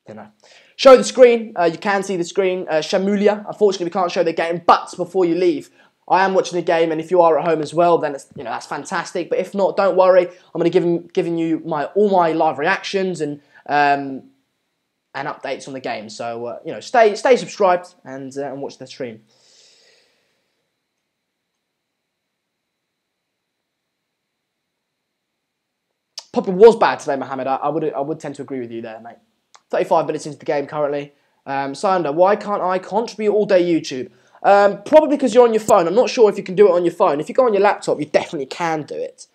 You know. Show the screen. You can see the screen. Shamulia. Unfortunately, we can't show the game. But before you leave, I am watching the game, and if you are at home as well, then that's fantastic. But if not, don't worry. I'm going to giving you all my live reactions and updates on the game. So stay subscribed and watch the stream. Popper was bad today, Mohammed. I would tend to agree with you there, mate. 35 minutes into the game currently. Sander, why can't I contribute all day YouTube? Probably because you're on your phone. I'm not sure if you can do it on your phone. If you go on your laptop, you definitely can do it.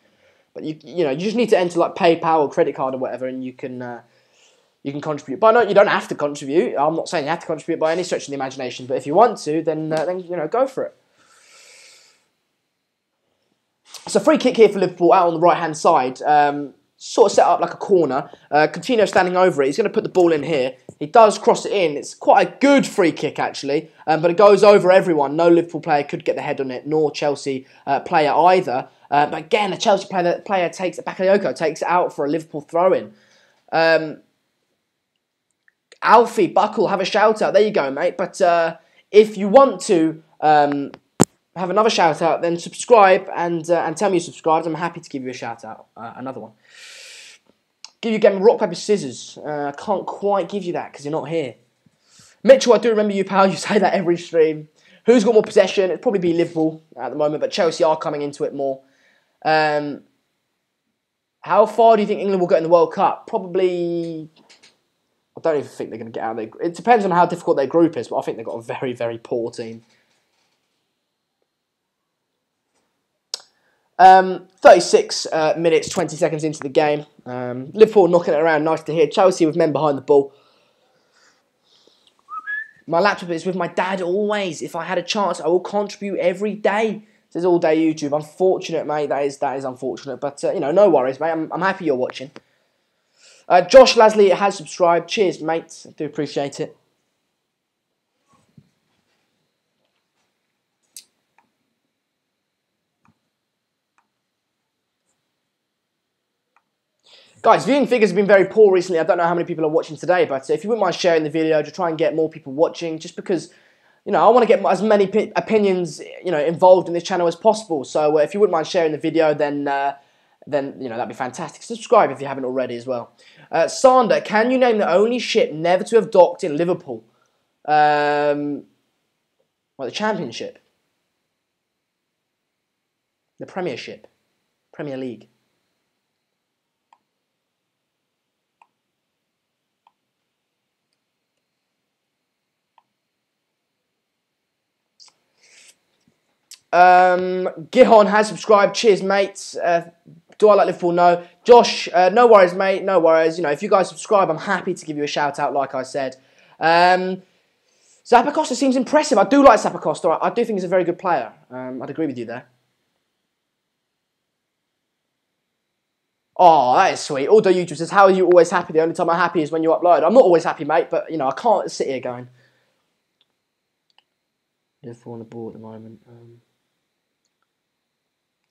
But you just need to enter like PayPal or credit card or whatever, and you can contribute. But no, you don't have to contribute. I'm not saying you have to contribute by any stretch of the imagination. But if you want to, then go for it. So free kick here for Liverpool out on the right hand side. Sort of set up like a corner. Coutinho standing over it. He's going to put the ball in here. He does cross it in. It's quite a good free kick, actually. But it goes over everyone. No Liverpool player could get the head on it, nor Chelsea player either. But again, a Chelsea player takes it, Bakayoko takes it out for a Liverpool throw-in. Alfie, Buckle, have a shout-out. There you go, mate. But if you want to have another shout-out, then subscribe and tell me you subscribed. I'm happy to give you a shout-out. Another one. Give you a game of rock, paper, scissors. I can't quite give you that because you're not here. Mitchell, I do remember you, pal. You say that every stream. Who's got more possession? It'd probably be Liverpool at the moment, but Chelsea are coming into it more. How far do you think England will get in the World Cup? Probably... I don't even think they're going to get out of there. It depends on how difficult their group is, but I think they've got a very, very poor team. 36 minutes, 20 seconds into the game. Liverpool knocking it around, nice to hear. Chelsea with men behind the ball. My laptop is with my dad always. If I had a chance, I will contribute every day. Says all day YouTube. Unfortunate, mate. That is unfortunate. But, no worries, mate. I'm happy you're watching. Josh Lasley has subscribed. Cheers, mate. I do appreciate it. Guys, viewing figures have been very poor recently. I don't know how many people are watching today, but if you wouldn't mind sharing the video to try and get more people watching, just because, I want to get as many opinions, involved in this channel as possible. So if you wouldn't mind sharing the video, then that'd be fantastic. Subscribe if you haven't already as well. Sander, can you name the only ship never to have docked in Liverpool? The Championship. The Premiership. Premier League. Gihon has subscribed. Cheers, mates. Do I like Liverpool? No. Josh, no worries, mate. No worries. You know, if you guys subscribe, I'm happy to give you a shout out, like I said. Zappacosta seems impressive. I do like Zappacosta. I do think he's a very good player. I'd agree with you there. Oh, that is sweet. Although YouTube says, how are you always happy? The only time I'm happy is when you upload. I'm not always happy, mate, but, you know, I can't sit here going. Liverpool on the ball at the moment.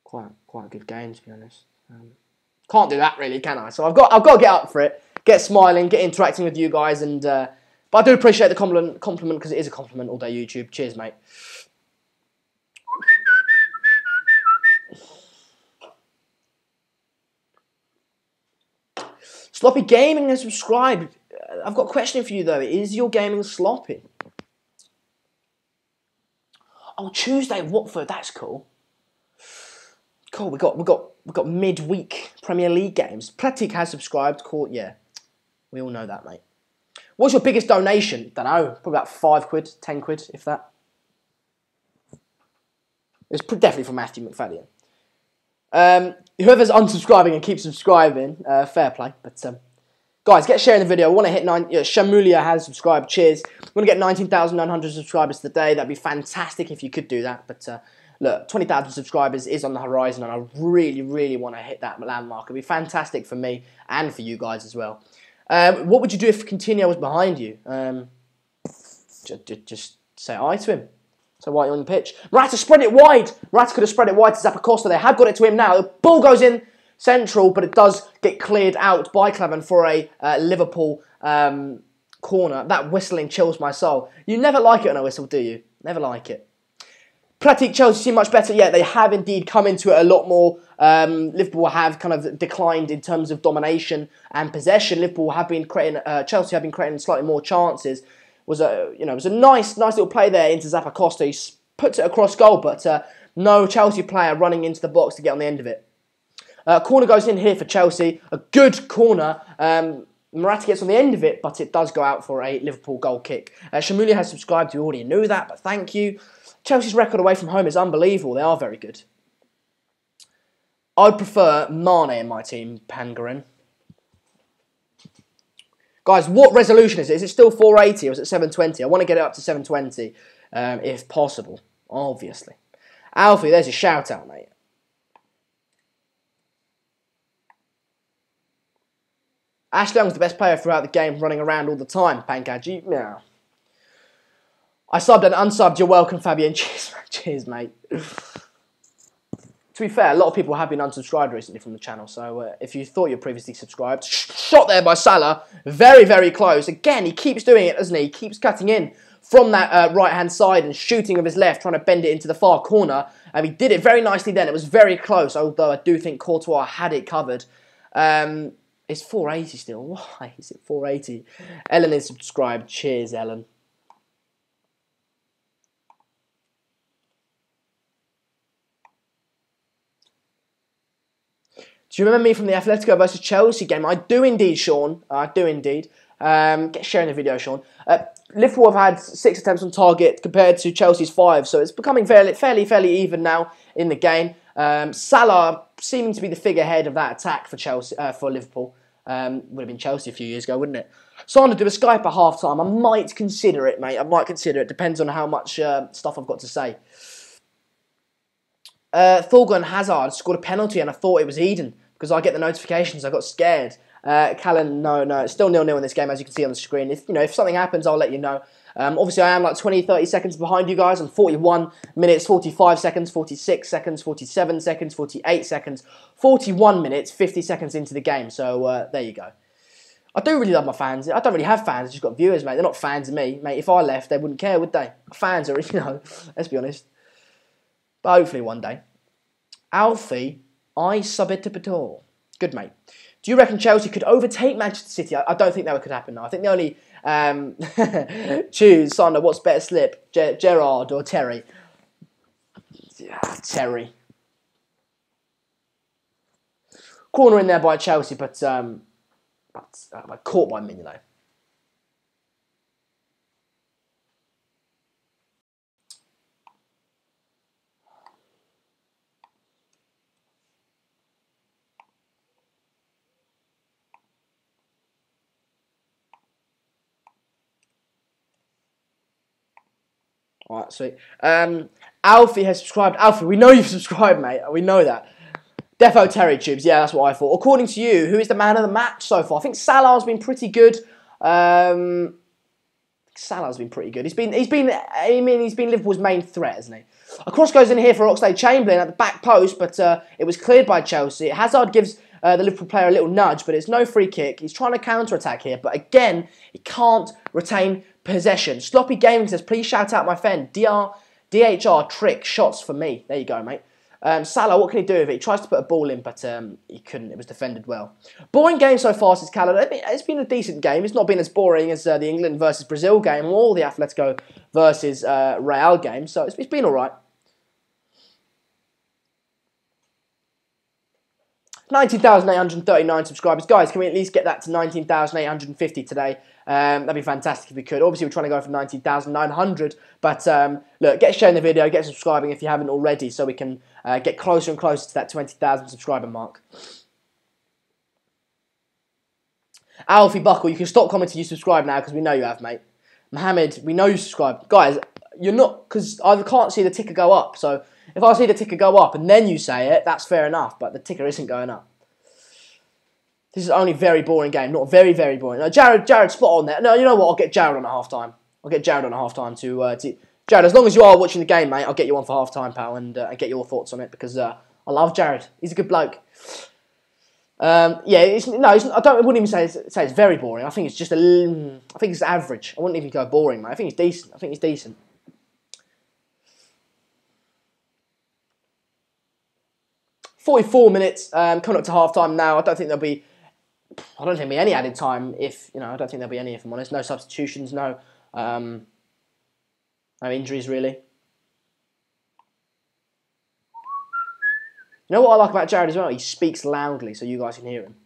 Quite a good game, to be honest. Can't do that, really, can I? So I've got to get up for it, get smiling, get interacting with you guys, and but I do appreciate the compliment because it is a compliment all day, YouTube. Cheers, mate. Sloppy Gaming has subscribed. I've got a question for you though. Is your gaming sloppy? Oh, Tuesday Watford. That's cool. Cool. We got midweek Premier League games. Pratik has subscribed. Cool. Yeah, we all know that, mate. What's your biggest donation? Don't know. Probably about £5, £10, if that. It's definitely from Matthew McFadden. Whoever's unsubscribing and keeps subscribing, fair play. But guys, get sharing the video. We want to hit 9. Shamulia has subscribed. Cheers. We want to get 19,900 subscribers today. That'd be fantastic if you could do that. But look, 20,000 subscribers is on the horizon, and I really, really want to hit that landmark. It'd be fantastic for me and for you guys as well. What would you do if Coutinho was behind you? Just say hi to him. So White on the pitch. Morata spread it wide. Morata could have spread it wide to Zappacosta. They have got it to him now. The ball goes in central, but it does get cleared out by Klavan for a Liverpool corner. That whistling chills my soul. You never like it on a whistle, do you? Never like it. Pratik Chelsea seem much better. Yeah, they have indeed come into it a lot more. Liverpool have kind of declined in terms of domination and possession. Liverpool have been creating, Chelsea have been creating slightly more chances. It was a nice little play there into Zappacosta. He puts it across goal, but no Chelsea player running into the box to get on the end of it. Corner goes in here for Chelsea. A good corner. Morata gets on the end of it, but it does go out for a Liverpool goal kick. Shamulia has subscribed. You already knew that, but thank you. Chelsea's record away from home is unbelievable. They are very good. I'd prefer Mane in my team, Pangarin. Guys, what resolution is it? Is it still 480 or is it 720? I want to get it up to 720 if possible, obviously. Alfie, there's a shout out, mate. Ashley Young's the best player throughout the game, running around all the time, Pankaj. Yeah. I subbed and unsubbed. You're welcome, Fabian. Cheers, mate. To be fair, a lot of people have been unsubscribed recently from the channel, so if you thought you were previously subscribed, shot there by Salah, very, very close. Again, he keeps doing it, doesn't he? He keeps cutting in from that right-hand side and shooting with his left, trying to bend it into the far corner. He did it very nicely then. It was very close, although I do think Courtois had it covered. It's 480 still. Why is it 480? Ellen is subscribed. Cheers, Ellen. Do you remember me from the Atletico versus Chelsea game? I do indeed, Sean. I do indeed. Get sharing the video, Sean. Liverpool have had 6 attempts on target compared to Chelsea's 5, so it's becoming fairly even now in the game. Salah seeming to be the figurehead of that attack for Chelsea, for Liverpool. Would have been Chelsea a few years ago, wouldn't it? So I'm going to do a Skype at half-time. I might consider it, mate. I might consider it. Depends on how much stuff I've got to say. Thorgan Hazard scored a penalty and I thought it was Eden because I get the notifications. I got scared. Callan, no, it's still 0-0 in this game, as you can see on the screen. If something happens, I'll let you know. Obviously, I am like 20, 30 seconds behind you guys. I'm 41 minutes, 45 seconds, 46 seconds, 47 seconds, 48 seconds, 41 minutes, 50 seconds into the game. So there you go. I do really love my fans. I don't really have fans. I've just got viewers, mate. They're not fans of me, mate. If I left, they wouldn't care, would they? Fans are, let's be honest. But hopefully one day. Alfie, I sub it to Pator. Good, mate. Do you reckon Chelsea could overtake Manchester City? I don't think that could happen. No. I think the only choose, Sander, what's better slip, Gerrard or Terry? Yeah, Terry. Corner in there by Chelsea, but caught by Mignolet. Alright, sweet. Alfie has subscribed. Alfie, we know you've subscribed, mate. We know that. Defo Terry Tubes, yeah, that's what I thought. According to you, who is the man of the match so far? I think Salah's been pretty good. Salah's been pretty good. He's been Liverpool's main threat, hasn't he? A cross goes in here for Oxlade-Chamberlain at the back post, but it was cleared by Chelsea. Hazard gives the Liverpool player a little nudge, but it's no free kick. He's trying to counter-attack here, but again, he can't retain possession. Sloppy Gaming says, please shout out my friend. DHR trick shots for me. There you go, mate. Salah, what can he do with it? He tries to put a ball in, but he couldn't. It was defended well. Boring game so far, says Canada. It's been a decent game. It's not been as boring as the England versus Brazil game or the Atletico versus Real game, so it's been all right. 19,839 subscribers. Guys, can we at least get that to 19,850 today? That'd be fantastic if we could. Obviously, we're trying to go for 19,900. But look, get sharing the video, get subscribing if you haven't already, so we can get closer and closer to that 20,000 subscriber mark. Alfie Buckle, you can stop commenting you subscribe now because we know you have, mate. Mohammed, we know you subscribe. Guys, you're not, because I can't see the ticker go up. So if I see the ticker go up and then you say it, that's fair enough. But the ticker isn't going up. This is only a very boring game. Not very, very boring. No, Jared spot on there. No, you know what? I'll get Jared on at half-time. I'll get Jared on at half-time to Jared, as long as you are watching the game, mate, I'll get you on for half-time, pal, and get your thoughts on it, because I love Jared. He's a good bloke. Yeah, I wouldn't even say it's very boring. I think it's just I think it's average. I wouldn't even go boring, mate. I think it's decent. "44 minutes, coming up to half-time now. I don't think there'll be any added time I don't think there'll be any, if I'm honest. No substitutions, no injuries, really. You know what I like about Jared as well? He speaks loudly so you guys can hear him.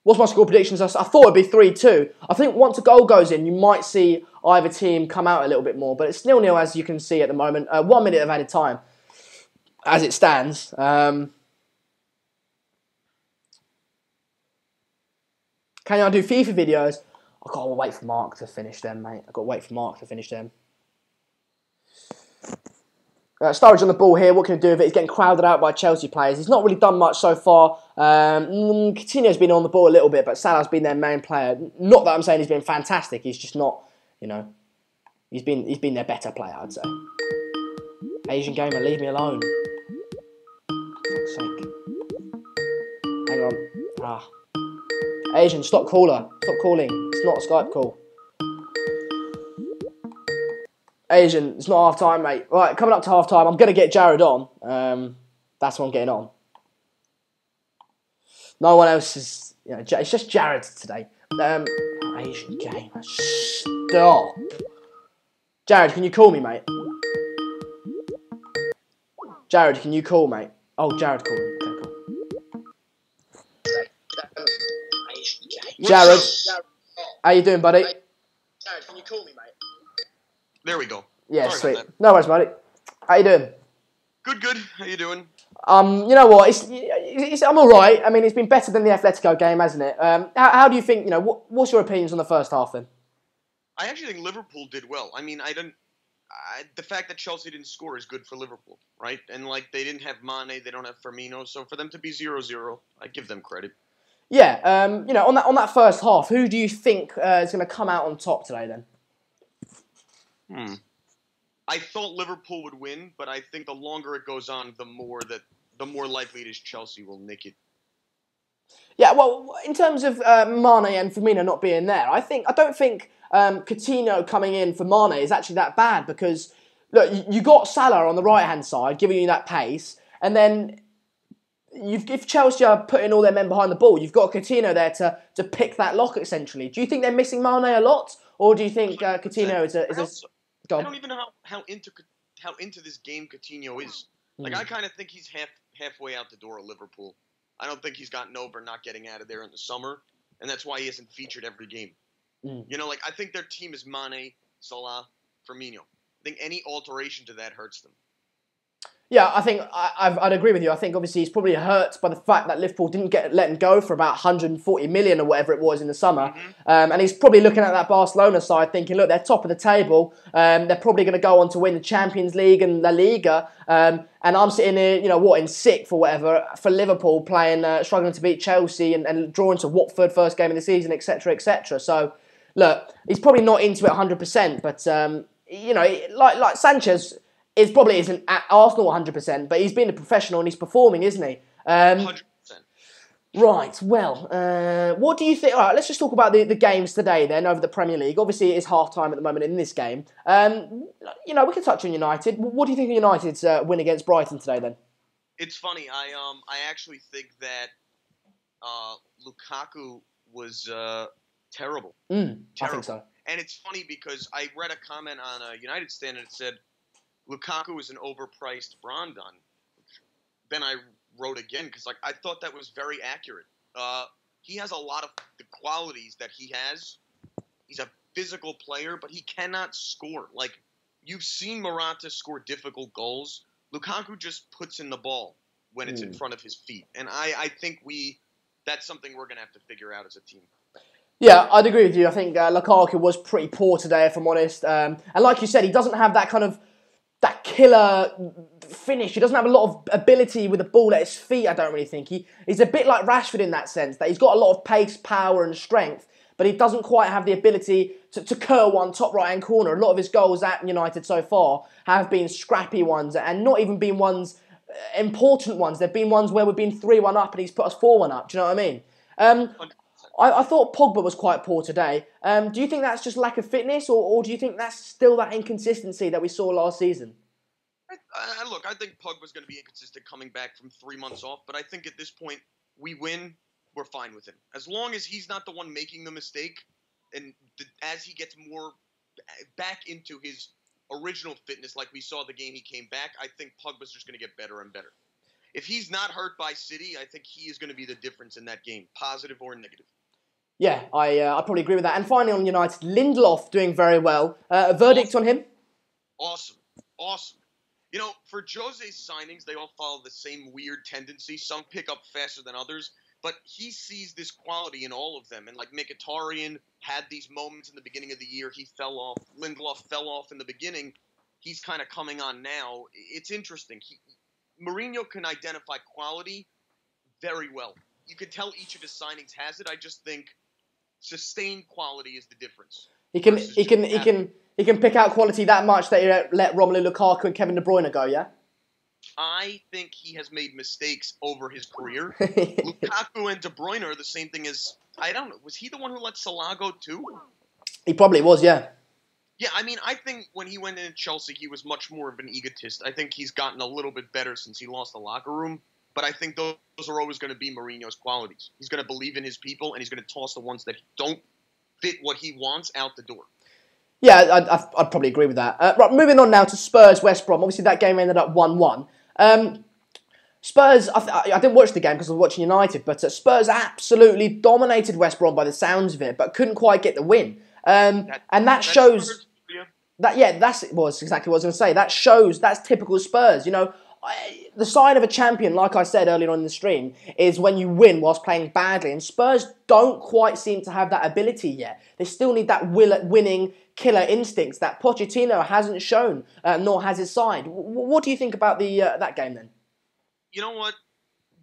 What's my score predictions? I thought it'd be 3-2. I think once a goal goes in, you might see either team come out a little bit more. But it's 0-0 as you can see at the moment. 1 minute of added time as it stands. Can I do FIFA videos? I've got to wait for Mark to finish them, mate. I've got to wait for Mark to finish them. Sturridge on the ball here. What can he do with it? He's getting crowded out by Chelsea players. He's not really done much so far. Coutinho's been on the ball a little bit, but Salah's been their main player. Not that I'm saying he's been fantastic. He's just not, he's been their better player, I'd say. Asian gamer, leave me alone. For fuck's sake. Hang on. Asian, stop calling. It's not a Skype call. Asian, it's not half-time, mate. Right, coming up to half-time, I'm going to get Jared on. That's what I'm getting on. No one else is, it's just Jared today. Asian gamer, stop. Jared, can you call me, mate? Jared, can you call, mate? Oh, Jared called me. Okay, cool. Jared, how you doing, buddy? Jared, can you call me, mate? There we go. Yeah, sorry, sweet. No worries, buddy. How you doing? Good. How you doing? You know what? I'm all right. I mean, it's been better than the Atletico game, hasn't it? How do you think? What's your opinions on the first half then? I actually think Liverpool did well. I mean, the fact that Chelsea didn't score is good for Liverpool, right? And they didn't have Mane, they don't have Firmino, so for them to be 0-0, I give them credit. Yeah. On that first half, who do you think is going to come out on top today then? I thought Liverpool would win, but I think the longer it goes on, the more likely it is Chelsea will nick it. Yeah, well, in terms of Mane and Firmino not being there, I don't think Coutinho coming in for Mane is actually that bad, because look, you got Salah on the right-hand side, giving you that pace, and then if Chelsea are putting all their men behind the ball, you've got Coutinho there to pick that lock, essentially. Do you think they're missing Mane a lot, or do you think Coutinho is a... I don't even know how into this game Coutinho is. Like, I kind of think he's halfway out the door of Liverpool. I don't think he's gotten over not getting out of there in the summer, and that's why he hasn't featured every game. You know, like, I think their team is Mane, Salah, Firmino. I think any alteration to that hurts them. Yeah, I think I'd agree with you. I think obviously he's probably hurt by the fact that Liverpool didn't let him go for about 140 million or whatever it was in the summer. And he's probably looking at that Barcelona side thinking, look, they're top of the table. They're probably going to go on to win the Champions League and La Liga. And I'm sitting here, in sixth or whatever for Liverpool playing, struggling to beat Chelsea and drawing to Watford first game of the season, etc., etc. So, look, he's probably not into it 100%. But, like Sanchez... It probably isn't at Arsenal 100%, but he's been a professional and he's performing, isn't he? 100%. Right, well, what do you think? All right, let's just talk about the games today then over the Premier League. Obviously, it is half-time at the moment in this game. We can touch on United. What do you think of United's win against Brighton today then? It's funny. I actually think that Lukaku was terrible. Terrible. I think so. And it's funny because I read a comment on a United stand and it said, Lukaku is an overpriced Brandon. Then I wrote again because I thought that was very accurate. He has a lot of the qualities that he has. He's a physical player, but he cannot score. Like, you've seen Morata score difficult goals. Lukaku just puts in the ball when it's in front of his feet. And I think that's something we're going to have to figure out as a team. Yeah, I'd agree with you. I think Lukaku was pretty poor today, if I'm honest. And like you said, he doesn't have that killer finish. He doesn't have a lot of ability with the ball at his feet, I don't really think. He's a bit like Rashford in that sense, that he's got a lot of pace, power and strength, but he doesn't quite have the ability to curl one top right-hand corner. A lot of his goals at United so far have been scrappy ones and not even been ones, important ones. They've been ones where we've been 3-1 up and he's put us 4-1 up. Do you know what I mean? I thought Pogba was quite poor today. Do you think that's just lack of fitness, or do you think that's still that inconsistency that we saw last season? Look, I think Pogba's going to be inconsistent coming back from 3 months off, but I think at this point, we win, we're fine with him. As long as he's not the one making the mistake, and as he gets more back into his original fitness, like we saw the game he came back, I think Pogba's just going to get better and better. If he's not hurt by City, I think he is going to be the difference in that game, positive or negative. Yeah, I probably agree with that. And finally on United, Lindelof doing very well. A verdict on him? Awesome. For Jose's signings, they all follow the same weird tendency. Some pick up faster than others, but he sees this quality in all of them. And like Mkhitaryan had these moments in the beginning of the year. He fell off. Lindelof fell off in the beginning. He's kind of coming on now. It's interesting. Mourinho can identify quality very well. You can tell each of his signings has it. I just think sustained quality is the difference. He can pick out quality that much that he let Romelu Lukaku and Kevin De Bruyne go, yeah? I think he has made mistakes over his career. Lukaku and De Bruyne are the same thing as, I don't know, was he the one who let Salah go too? He probably was, yeah. Yeah, I mean, I think when he went into Chelsea, he was much more of an egotist. I think he's gotten a little bit better since he lost the locker room. But I think those are always going to be Mourinho's qualities. He's going to believe in his people, and he's going to toss the ones that don't fit what he wants out the door. Yeah, I'd probably agree with that. Right, moving on now to Spurs West Brom. Obviously, that game ended up 1-1. Spurs, I didn't watch the game because I was watching United, but Spurs absolutely dominated West Brom by the sounds of it, but couldn't quite get the win. And that shows... That was exactly what I was going to say. That shows, that's typical Spurs. The sign of a champion, like I said earlier on in the stream, is when you win whilst playing badly. And Spurs don't quite seem to have that ability yet. They still need that winning killer instincts that Pochettino hasn't shown, nor has his side. What do you think about that game then? You know what?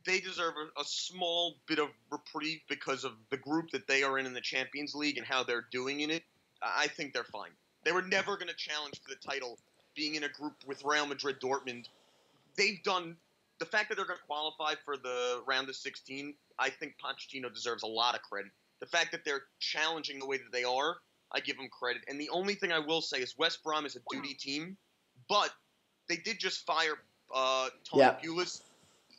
They deserve a small bit of reprieve because of the group that they are in the Champions League and how they're doing in it. I think they're fine. They were never going to challenge for the title being in a group with Real Madrid, Dortmund. They've done the fact that they're going to qualify for the round of 16. I think Pochettino deserves a lot of credit. The fact that they're challenging the way that they are, I give them credit. And the only thing I will say is West Brom is a duty team. But they did just fire Tony Pulis.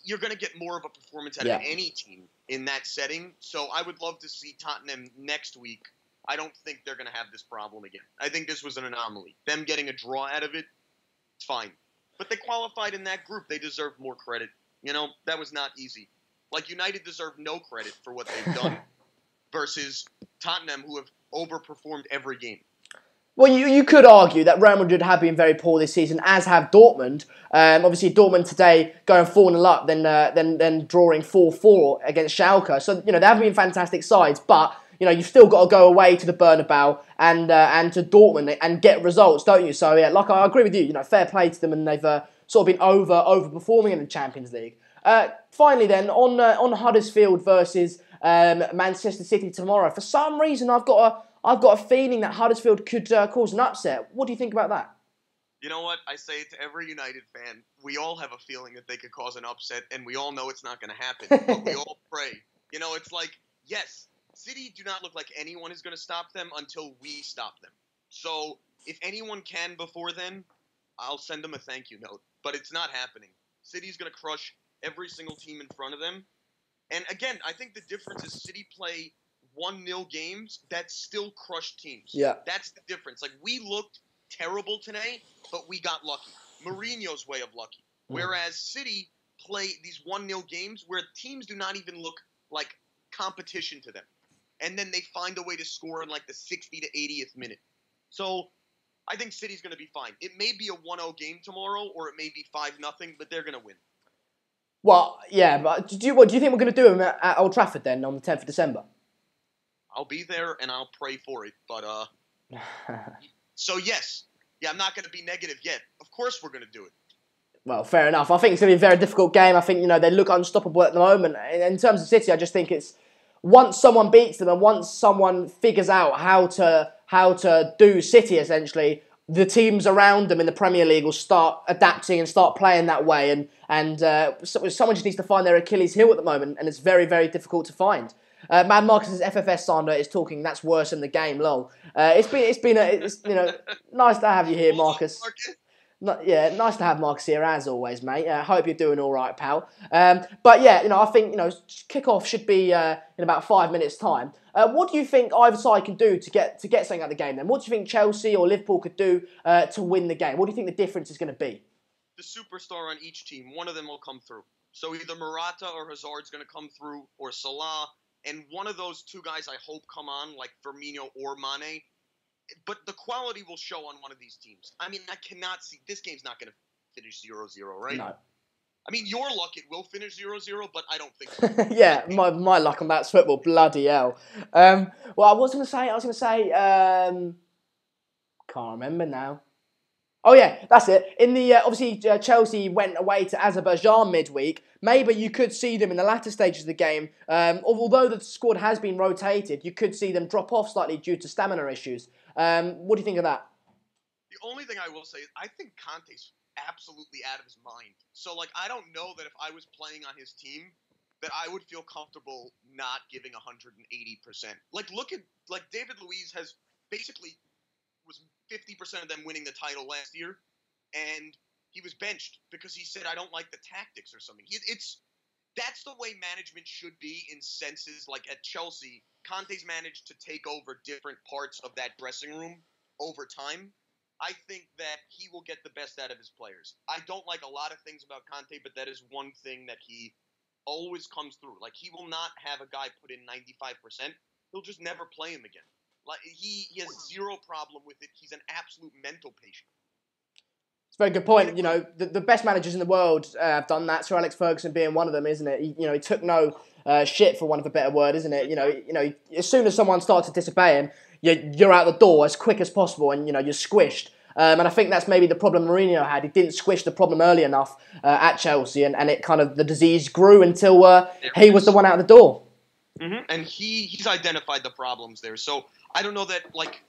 You're going to get more of a performance out of any team in that setting. So I would love to see Tottenham next week. I don't think they're going to have this problem again. I think this was an anomaly. Them getting a draw out of it, it's fine. But they qualified in that group. They deserve more credit. You know, that was not easy. Like, United deserve no credit for what they've done versus Tottenham, who have overperformed every game. Well, you could argue that Real Madrid have been very poor this season, as have Dortmund. Obviously, Dortmund today going 4-0 up, then drawing 4-4 against Schalke. So, you know, they haven't been fantastic sides, but, you know, you've still got to go away to the Bernabeu and to Dortmund and get results, don't you? So, yeah, like I agree with you. You know, fair play to them, and they've sort of been overperforming in the Champions League. Finally, then on Huddersfield versus Manchester City tomorrow. For some reason, I've got a feeling that Huddersfield could cause an upset. What do you think about that? You know what? I say it to every United fan. We all have a feeling that they could cause an upset, and we all know it's not going to happen. But we all pray. You know, it's like, yes, City do not look like anyone is going to stop them until we stop them. So if anyone can before then, I'll send them a thank you note. But it's not happening. City's going to crush every single team in front of them. And again, I think the difference is City play 1-0 games that still crush teams. Yeah. That's the difference. Like, we looked terrible today, but we got lucky. Mourinho's way of lucky. Whereas City play these 1-0 games where teams do not even look like competition to them. And then they find a way to score in like the 60 to 80th minute. So I think City's going to be fine. It may be a 1-0 game tomorrow, or it may be 5-0, but they're going to win. Well, yeah, but do you think we're going to do them at Old Trafford then on the 10th of December? I'll be there and I'll pray for it. But, so yes. Yeah, I'm not going to be negative yet. Of course we're going to do it. Well, fair enough. I think it's going to be a very difficult game. I think, you know, they look unstoppable at the moment. In terms of City, I just think it's once someone beats them and once someone figures out how to do City, essentially, the teams around them in the Premier League will start adapting and start playing that way. And someone just needs to find their Achilles heel at the moment, and it's very, very difficult to find. Mad Marcus's FFS Sander is talking. That's worse than the game. Lol. It's you know, nice to have you here, Marcus. Nice to have Marcus here as always, mate. I hope you're doing all right, pal. But yeah, you know, I think, you know, kickoff should be in about 5 minutes' time. What do you think either side can do to get something out of the game? Then, what do you think Chelsea or Liverpool could do to win the game? What do you think the difference is going to be? The superstar on each team, one of them will come through. So either Morata or Hazard's going to come through, or Salah, and one of those two guys I hope come on, like Firmino or Mane. But the quality will show on one of these teams. I mean, I cannot see... This game's not going to finish 0-0, right? No. I mean, your luck, it will finish 0-0, but I don't think so. Yeah, my luck on that's football. Bloody hell. Well, I was going to say... can't remember now. Oh, yeah, that's it. In the obviously, Chelsea went away to Azerbaijan midweek. Maybe you could see them in the latter stages of the game. Although the squad has been rotated, you could see them drop off slightly due to stamina issues. What do you think of that? The only thing I will say is I think Conte's absolutely out of his mind. So, like, I don't know that if I was playing on his team, that I would feel comfortable not giving 180%. Like, look at, like, David Luiz has basically was 50% of them winning the title last year, and he was benched because he said, I don't like the tactics or something. That's the way management should be in senses. Like at Chelsea, Conte's managed to take over different parts of that dressing room over time. I think that he will get the best out of his players. I don't like a lot of things about Conte, but that is one thing that he always comes through. Like, he will not have a guy put in 95%. He'll just never play him again. Like, he has zero problem with it. He's an absolute mental patient. It's a very good point. You know, the best managers in the world have done that. Sir Alex Ferguson being one of them, isn't it? He took no shit, for want of a better word, isn't it? You know, as soon as someone starts to disobey him, you're out the door as quick as possible, and you're squished. And I think that's maybe the problem Mourinho had. He didn't squish the problem early enough at Chelsea, and it kind of, the disease grew until he was the one out the door. Mm-hmm. And he's identified the problems there. So I don't know that, like,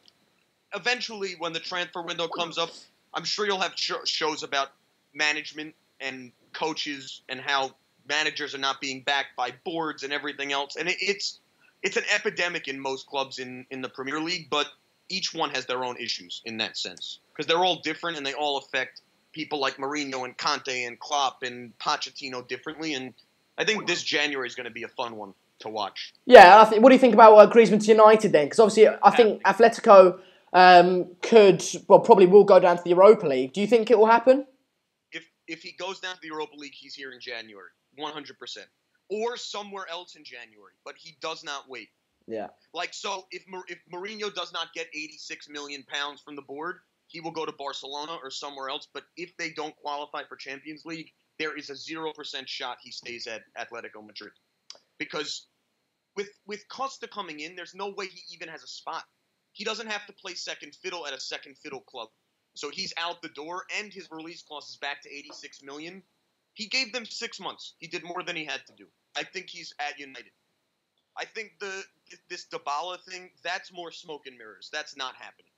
eventually when the transfer window comes up, I'm sure you'll have shows about management and coaches and how managers are not being backed by boards and everything else. And it's an epidemic in most clubs in the Premier League, but each one has their own issues in that sense because they're all different and they all affect people like Mourinho and Conte and Klopp and Pochettino differently. And I think this January is going to be a fun one to watch. Yeah, what do you think about Griezmann to United then? Because obviously, I think Atletico probably will go down to the Europa League. Do you think it will happen? If he goes down to the Europa League, he's here in January, 100%, or somewhere else in January. But he does not wait. Yeah. Like, so if Mourinho does not get £86 million from the board, he will go to Barcelona or somewhere else. But if they don't qualify for Champions League, there is a 0% shot he stays at Atletico Madrid. Because with Costa coming in, there's no way he even has a spot. He doesn't have to play second fiddle at a second fiddle club. So he's out the door, and his release clause is back to $86 million. He gave them 6 months. He did more than he had to do. I think he's at United. I think this Dybala thing, that's more smoke and mirrors. That's not happening.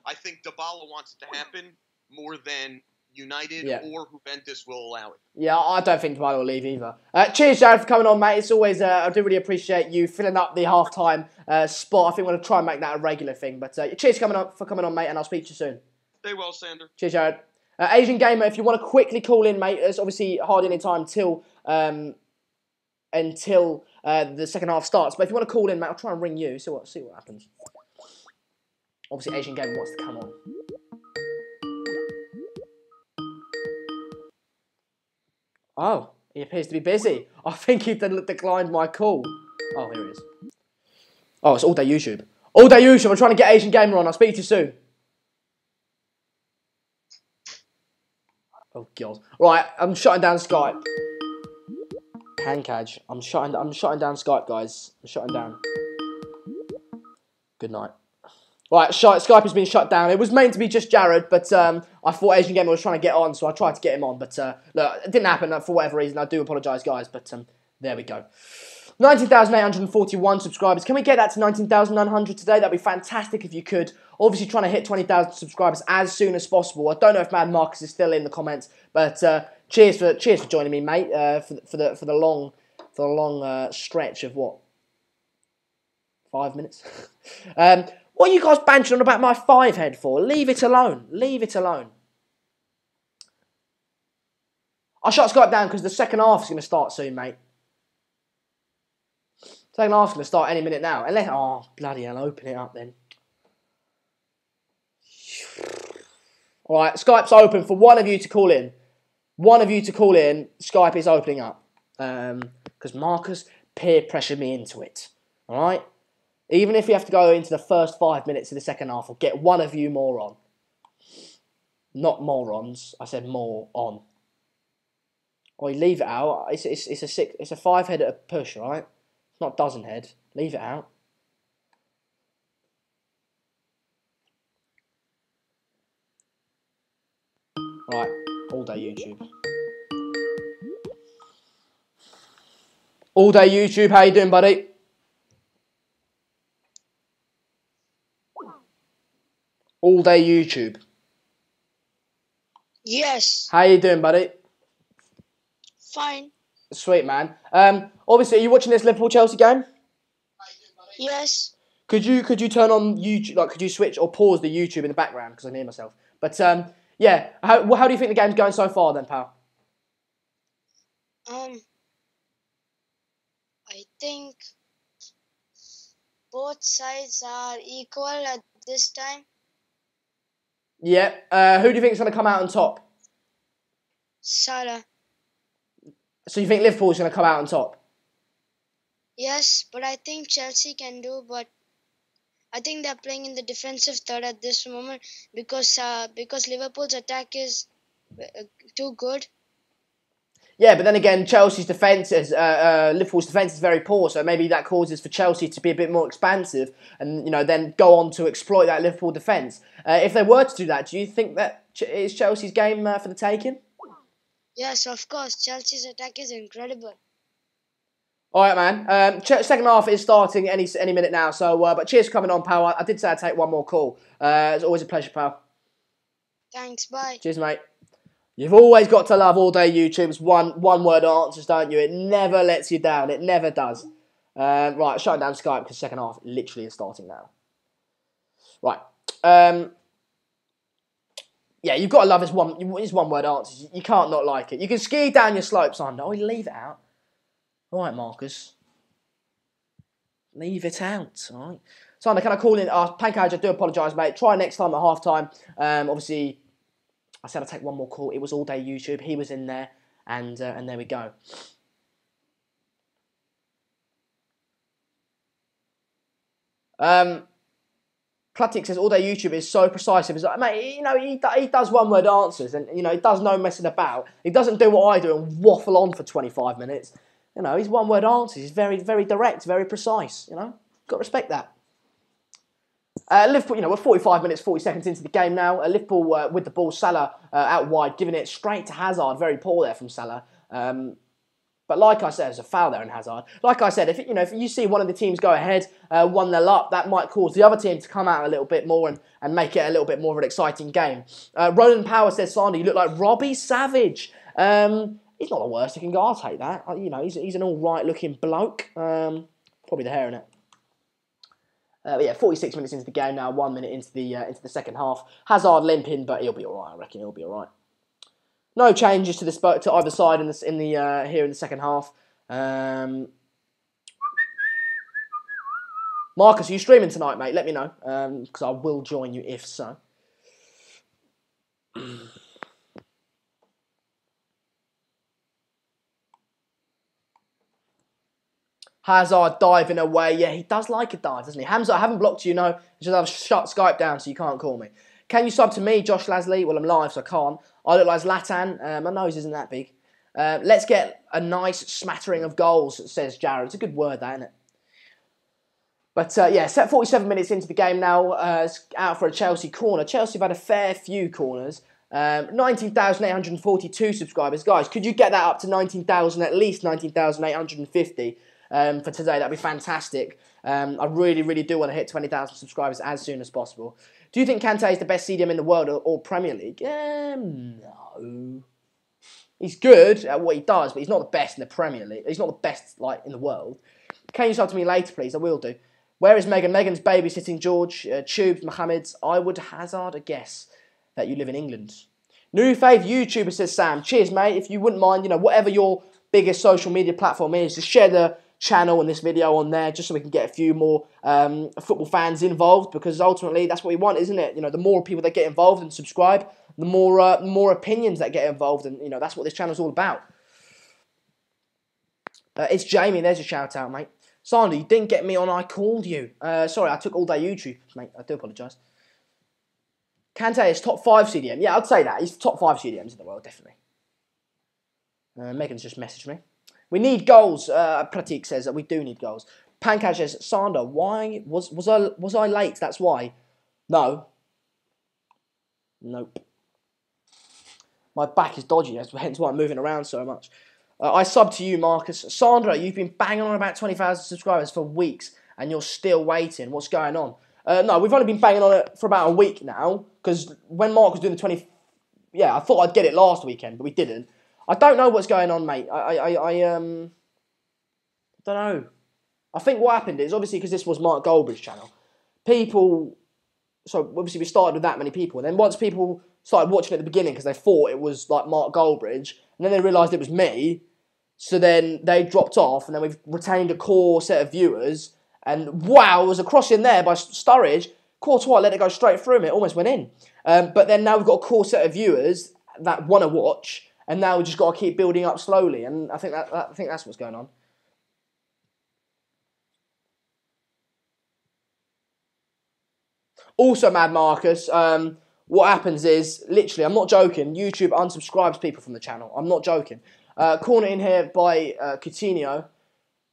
I think Dybala wants it to happen more than United or Juventus will allow it. Yeah, I don't think Dybala will leave either. Cheers, Jared, for coming on, mate. It's always, I do really appreciate you filling up the half-time spot. I think we're going to try and make that a regular thing. But cheers for coming on, mate, and I'll speak to you soon. Stay well, Sander. Cheers, Jared. Asian Gamer, if you want to quickly call in, mate, it's obviously hardly any time until the second half starts. But if you want to call in, mate, I'll try and ring you. See what happens. Obviously, Asian Gamer wants to come on. Oh, he appears to be busy. I think he declined my call. Oh, here he is. Oh, it's all day YouTube. All day YouTube. I'm trying to get Asian Gamer on. I'll speak to you soon. Oh God. Right, I'm shutting down Skype. Pancage. I'm shutting down Skype, guys. I'm shutting down. Good night. Right, Skype has been shut down. It was meant to be just Jared, but I thought Asian Gamer was trying to get on, so I tried to get him on. But look, it didn't happen for whatever reason. I do apologise, guys, but there we go. 19,841 subscribers. Can we get that to 19,900 today? That'd be fantastic if you could. Obviously, trying to hit 20,000 subscribers as soon as possible. I don't know if Mad Marcus is still in the comments, but cheers for joining me, mate. For the long stretch of what, 5 minutes. What are you guys bantering on about my 5 head for? Leave it alone. Leave it alone. I'll shut Skype down because the second half is going to start soon, mate. Second half's going to start any minute now. Unless, oh, bloody hell, open it up then. Alright, Skype's open for one of you to call in. One of you to call in, Skype is opening up. Because Marcus peer pressured me into it. Alright? Even if you have to go into the first 5 minutes of the second half, I'll get one of you more on. Not morons, I said more on. Or you leave it out. It's a 5 head at a push, right? It's not dozen head. Leave it out. Right, all day YouTube. All day YouTube, how you doing, buddy? All day YouTube. Yes. How you doing, buddy? Fine. Sweet, man. Obviously, are you watching this Liverpool-Chelsea game? Yes. Could you turn on YouTube? Like, could you switch or pause the YouTube in the background because I can hear myself? But yeah, how do you think the game's going so far, then, pal? I think both sides are equal at this time. Yeah. Who do you think is going to come out on top? Salah. So you think Liverpool's going to come out on top? Yes, but I think Chelsea can do. But I think they're playing in the defensive third at this moment because Liverpool's attack is too good. Yeah, but then again, Chelsea's defence is Liverpool's defence is very poor, so maybe that causes for Chelsea to be a bit more expansive and then go on to exploit that Liverpool defence. If they were to do that, do you think that is Chelsea's game for the taking? Yes, of course. Chelsea's attack is incredible. All right, man. Second half is starting any minute now. So, but cheers for coming on, pal. I did say I'd take one more call. It's always a pleasure, pal. Thanks. Bye. Cheers, mate. You've always got to love all day YouTube's one-word answers, don't you? It never lets you down. It never does. Right, shutting down Skype because second half literally is starting now. Right. Yeah, you've got to love his one-word answers. You can't not like it. You can ski down your slope, Sander. Oh, leave it out. All right, Marcus. Leave it out, all right? Sander, can I call in? Pancage, I do apologise, mate. Try next time at half-time. Obviously, I said I'd take one more call. It was all day YouTube. He was in there, and there we go. Platik says all day YouTube is so precise. He's like, mate, you know, he does one-word answers, and you know, he does no messing about. He doesn't do what I do and waffle on for 25 minutes. You know, he's one-word answers. He's very, very direct, very precise. You know, got to respect that. Liverpool, you know, we're 45 minutes, 40 seconds into the game now. Liverpool with the ball, Salah out wide, giving it straight to Hazard. Very poor there from Salah. But like I said, there's a foul there in Hazard. Like I said, if you see one of the teams go ahead 1-0 up, that might cause the other team to come out a little bit more and make it a little bit more of an exciting game. Roland Power says, Sander, you look like Robbie Savage. He's not the worst looking guy, I'll take that. You know, he's an all right looking bloke. Probably the hair in it. But yeah, 46 minutes into the game now, 1 minute into the second half. Hazard limping, but he'll be all right. I reckon he'll be all right. No changes to either side here in the second half. Marcus, are you streaming tonight, mate? Let me know, because I will join you if so. Hazard diving away. Yeah, he does like a dive, doesn't he? Hamza, I haven't blocked you, no. Just I've shut Skype down so you can't call me. Can you sub to me, Josh Lasley? Well, I'm live, so I can't. I look like Zlatan. My nose isn't that big. Let's get a nice smattering of goals, says Jared. It's a good word, that, isn't it? But, yeah, set 47 minutes into the game now. It's out for a Chelsea corner. Chelsea have had a fair few corners. 19,842 subscribers. Guys, could you get that up to 19,000, at least 19,850 for today? That'd be fantastic. I really, really do want to hit 20,000 subscribers as soon as possible. Do you think Kante is the best CDM in the world or Premier League? No. He's good at what he does, but he's not the best in the Premier League. He's not the best in the world. Can you sub to me later, please? I will do. Where is Megan? Megan's babysitting George, Tubes, Mohammed's. I would hazard a guess that you live in England. New Faith YouTuber, says Sam. Cheers, mate. If you wouldn't mind, whatever your biggest social media platform is, just share the channel and this video on there just so we can get a few more football fans involved, because ultimately that's what we want, isn't it? The more people that get involved and subscribe, the more opinions that get involved, and that's what this channel's all about. It's Jamie. There's a shout out, mate. Sander, you didn't get me on. I called you. Sorry, I took all day YouTube, mate. I do apologise. Kante is top 5 CDM. Yeah, I'd say that. He's top 5 CDMs in the world, definitely. Megan's just messaged me. We need goals. Pratik says that we do need goals. Pankaj says, Sander, why was I late? That's why. No. Nope. My back is dodgy, hence why I'm moving around so much. I sub to you, Marcus. Sandra, you've been banging on about 20,000 subscribers for weeks, and you're still waiting. What's going on? No, we've only been banging on it for about a week now, because when Mark was doing the 20... Yeah, I thought I'd get it last weekend, but we didn't. I don't know what's going on, mate. I don't know. I think what happened is, obviously, because this was Mark Goldbridge's channel, people... So, obviously, we started with that many people, and then once people started watching at the beginning because they thought it was, Mark Goldbridge, and then they realised it was me, so then they dropped off, and then we've retained a core set of viewers, and wow, it was a cross in there by Sturridge. Courtois let it go straight through him, it almost went in. But then now we've got a core set of viewers that want to watch, and now we've just got to keep building up slowly, and I think that's what's going on. Also, Mad Marcus, what happens is, literally, I'm not joking, YouTube unsubscribes people from the channel. I'm not joking. Corner in here by Coutinho.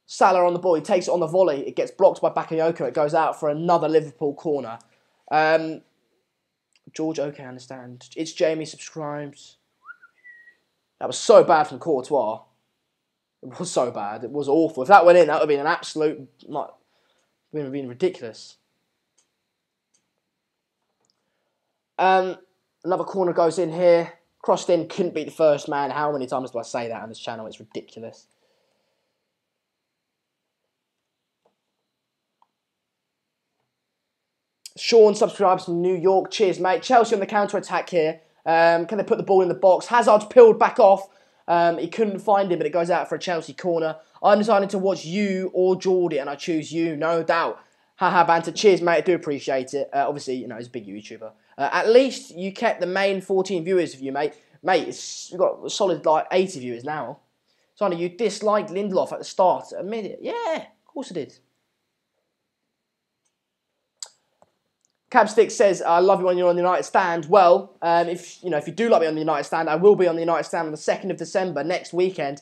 Salah on the ball. He takes it on the volley. It gets blocked by Bakayoko. It goes out for another Liverpool corner. George, okay, I understand. It's Jamie subscribes. That was so bad from Courtois. It was so bad. It was awful. If that went in, that would have been an absolute... It would have been ridiculous. Another corner goes in here. Crossed in, couldn't beat the first man. How many times do I say that on this channel? It's ridiculous. Sean subscribes from New York. Cheers, mate. Chelsea on the counter-attack here. Can they put the ball in the box? Hazard's peeled back off. He couldn't find him, but it goes out for a Chelsea corner. I'm deciding to watch you or Geordie, and I choose you, no doubt. Haha, banter. Cheers, mate. I do appreciate it. Obviously, you know, he's a big YouTuber. At least you kept the main 14 viewers of you, mate. Mate, you've got a solid, like, 80 viewers now. Sonny, you disliked Lindelof at the start. Admit it. Yeah, of course I did. Cabstick says, I love you when you're on the United stand. Well, if you do like me on the United stand, I will be on the United stand on the 2nd of December, next weekend,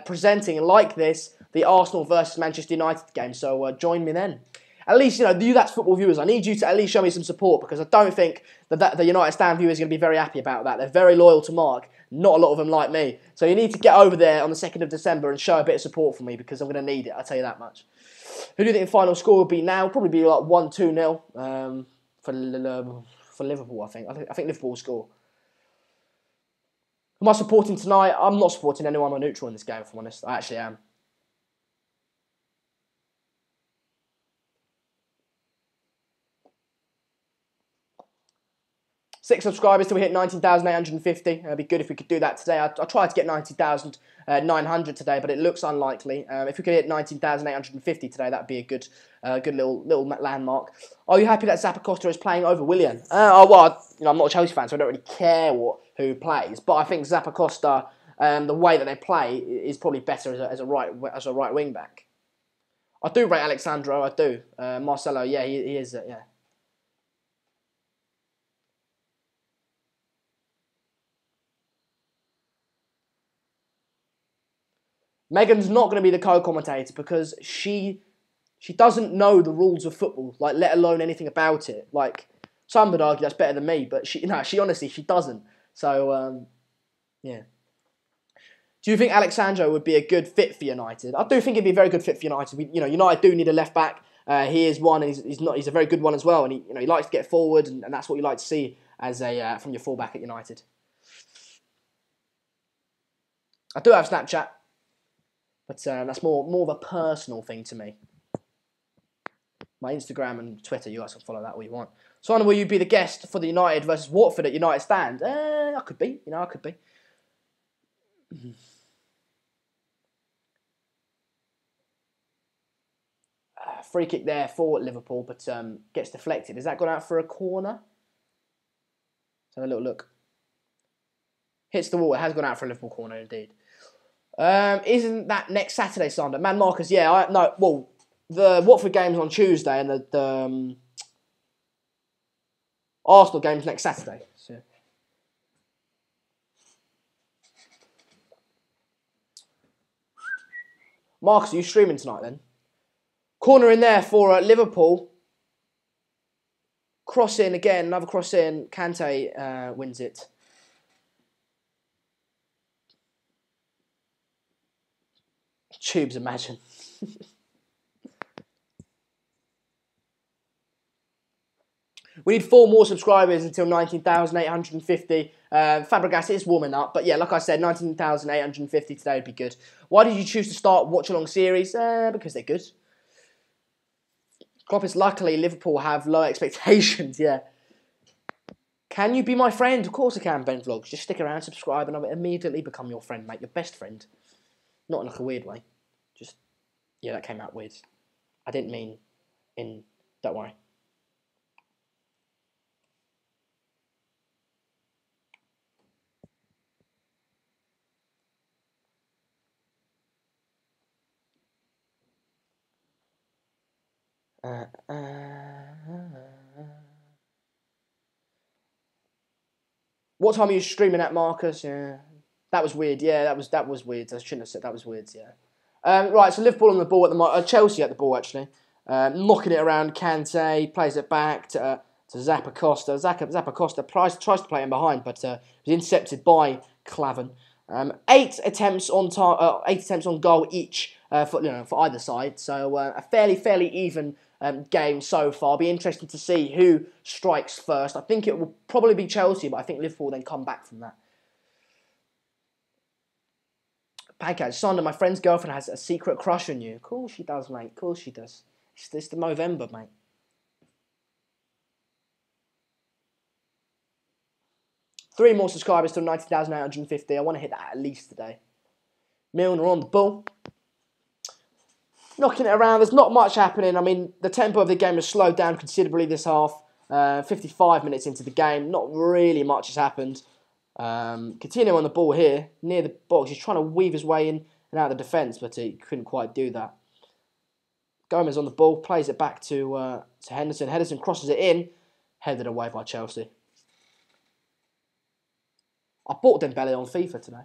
presenting, like this, the Arsenal versus Manchester United game. So join me then. At least, you That's Football viewers, I need you to at least show me some support, because I don't think that the United stand viewers are going to be very happy about that. They're very loyal to Mark. Not a lot of them like me. So you need to get over there on the 2nd of December and show a bit of support for me, because I'm going to need it, I'll tell you that much. Who do you think the final score will be now? Probably be like 1-2-0 for Liverpool, I think. I think Liverpool will score. Am I supporting tonight? I'm not supporting anyone. I'm neutral in this game, if I'm honest. I actually am. 6 subscribers till we hit 19,850. It'd be good if we could do that today. I tried to get 19,900 today, but it looks unlikely. If we could hit 19,850 today, that'd be a good little landmark. Are you happy that Zappacosta is playing over Willian? Well, I'm not a Chelsea fan, so I don't really care who plays. But I think Zappacosta, the way that they play, is probably better as a right wing back. I do rate Alexandro. I do. Marcelo, yeah, he is. Yeah. Megan's not going to be the co-commentator because she doesn't know the rules of football, like let alone anything about it. Like some would argue that's better than me, but she honestly doesn't. So yeah. Do you think Alexandro would be a good fit for United? I do think he'd be a very good fit for United. United do need a left back. He is one, and he's a very good one as well. And he likes to get forward, and that's what you like to see as from your fullback at United. I do have Snapchat. But that's more of a personal thing to me. My Instagram and Twitter, you guys can follow that all you want. So, will you be the guest for the United versus Watford at United stand? I could be. I could be. Free kick there for Liverpool, but gets deflected. Has that gone out for a corner? Let's have a little look. Hits the wall. It has gone out for a Liverpool corner, indeed. Isn't that next Saturday, Sander? Man Marcus, yeah. The Watford game's on Tuesday and the Arsenal game's next Saturday. So. Marcus, are you streaming tonight then? Corner in there for Liverpool. Cross in again, another cross in. Kante wins it. Tubes, imagine. We need 4 more subscribers until 19,850. Fabregas is warming up, but yeah, like I said, 19,850 today would be good. Why did you choose to start Watchalong series? Because they're good. Klopp is luckily Liverpool have low expectations, yeah. Can you be my friend? Of course I can, Ben Vlogs. Just stick around, subscribe, and I'll immediately become your friend, mate. Your best friend. Not in like a weird way. Just, yeah, that came out weird. I didn't mean in, don't worry. What time are you streaming at, Marcus? Yeah, that was weird. Yeah, that was weird. I shouldn't have said that was weird. Yeah. Right, so Liverpool on the ball at the moment. Chelsea at the ball actually, knocking it around. Kante plays it back to Zappacosta. Zappacosta tries to play him behind, but was intercepted by Clavan. 8 attempts on goal each for either side. So a fairly even game so far. Be interesting to see who strikes first. I think it will probably be Chelsea, but I think Liverpool will then come back from that. Pancake, Sander, my friend's girlfriend has a secret crush on you. Of course she does, mate. Of course she does. It's the November, mate. 3 more subscribers to 90,850. I want to hit that at least today. Milner on the ball. Knocking it around. There's not much happening. I mean, the tempo of the game has slowed down considerably this half. 55 minutes into the game. Not really much has happened. Coutinho on the ball here, near the box. He's trying to weave his way in and out of the defence, but he couldn't quite do that. Gomez on the ball, plays it back to Henderson. Henderson crosses it in, headed away by Chelsea. I bought Dembele on FIFA today.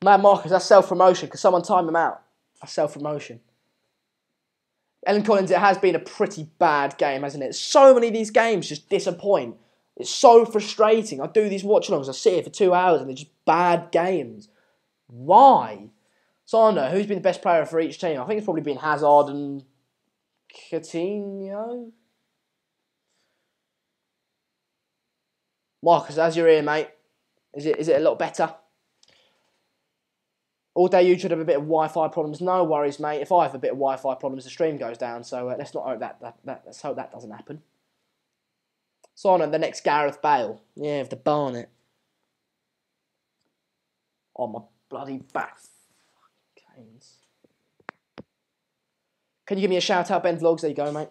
Man, Marcus, that's self-promotion. Can someone time him out? That's self-promotion. Ellen Collins, it has been a pretty bad game, hasn't it? So many of these games just disappoint. It's so frustrating. I do these watch-alongs. I sit here for 2 hours and they're just bad games. Why? Sander, who's been the best player for each team? I think it's probably been Hazard and Coutinho. Marcus, how's your ear, mate? Is it a lot better? All day you should have a bit of Wi-Fi problems. No worries, mate. If I have a bit of Wi-Fi problems, the stream goes down. So let's not hope let's hope that doesn't happen. Sander, the next Gareth Bale. Yeah, with the Barnet. Oh, my bloody back. Canes. Can you give me a shout out, Ben Vlogs? There you go, mate.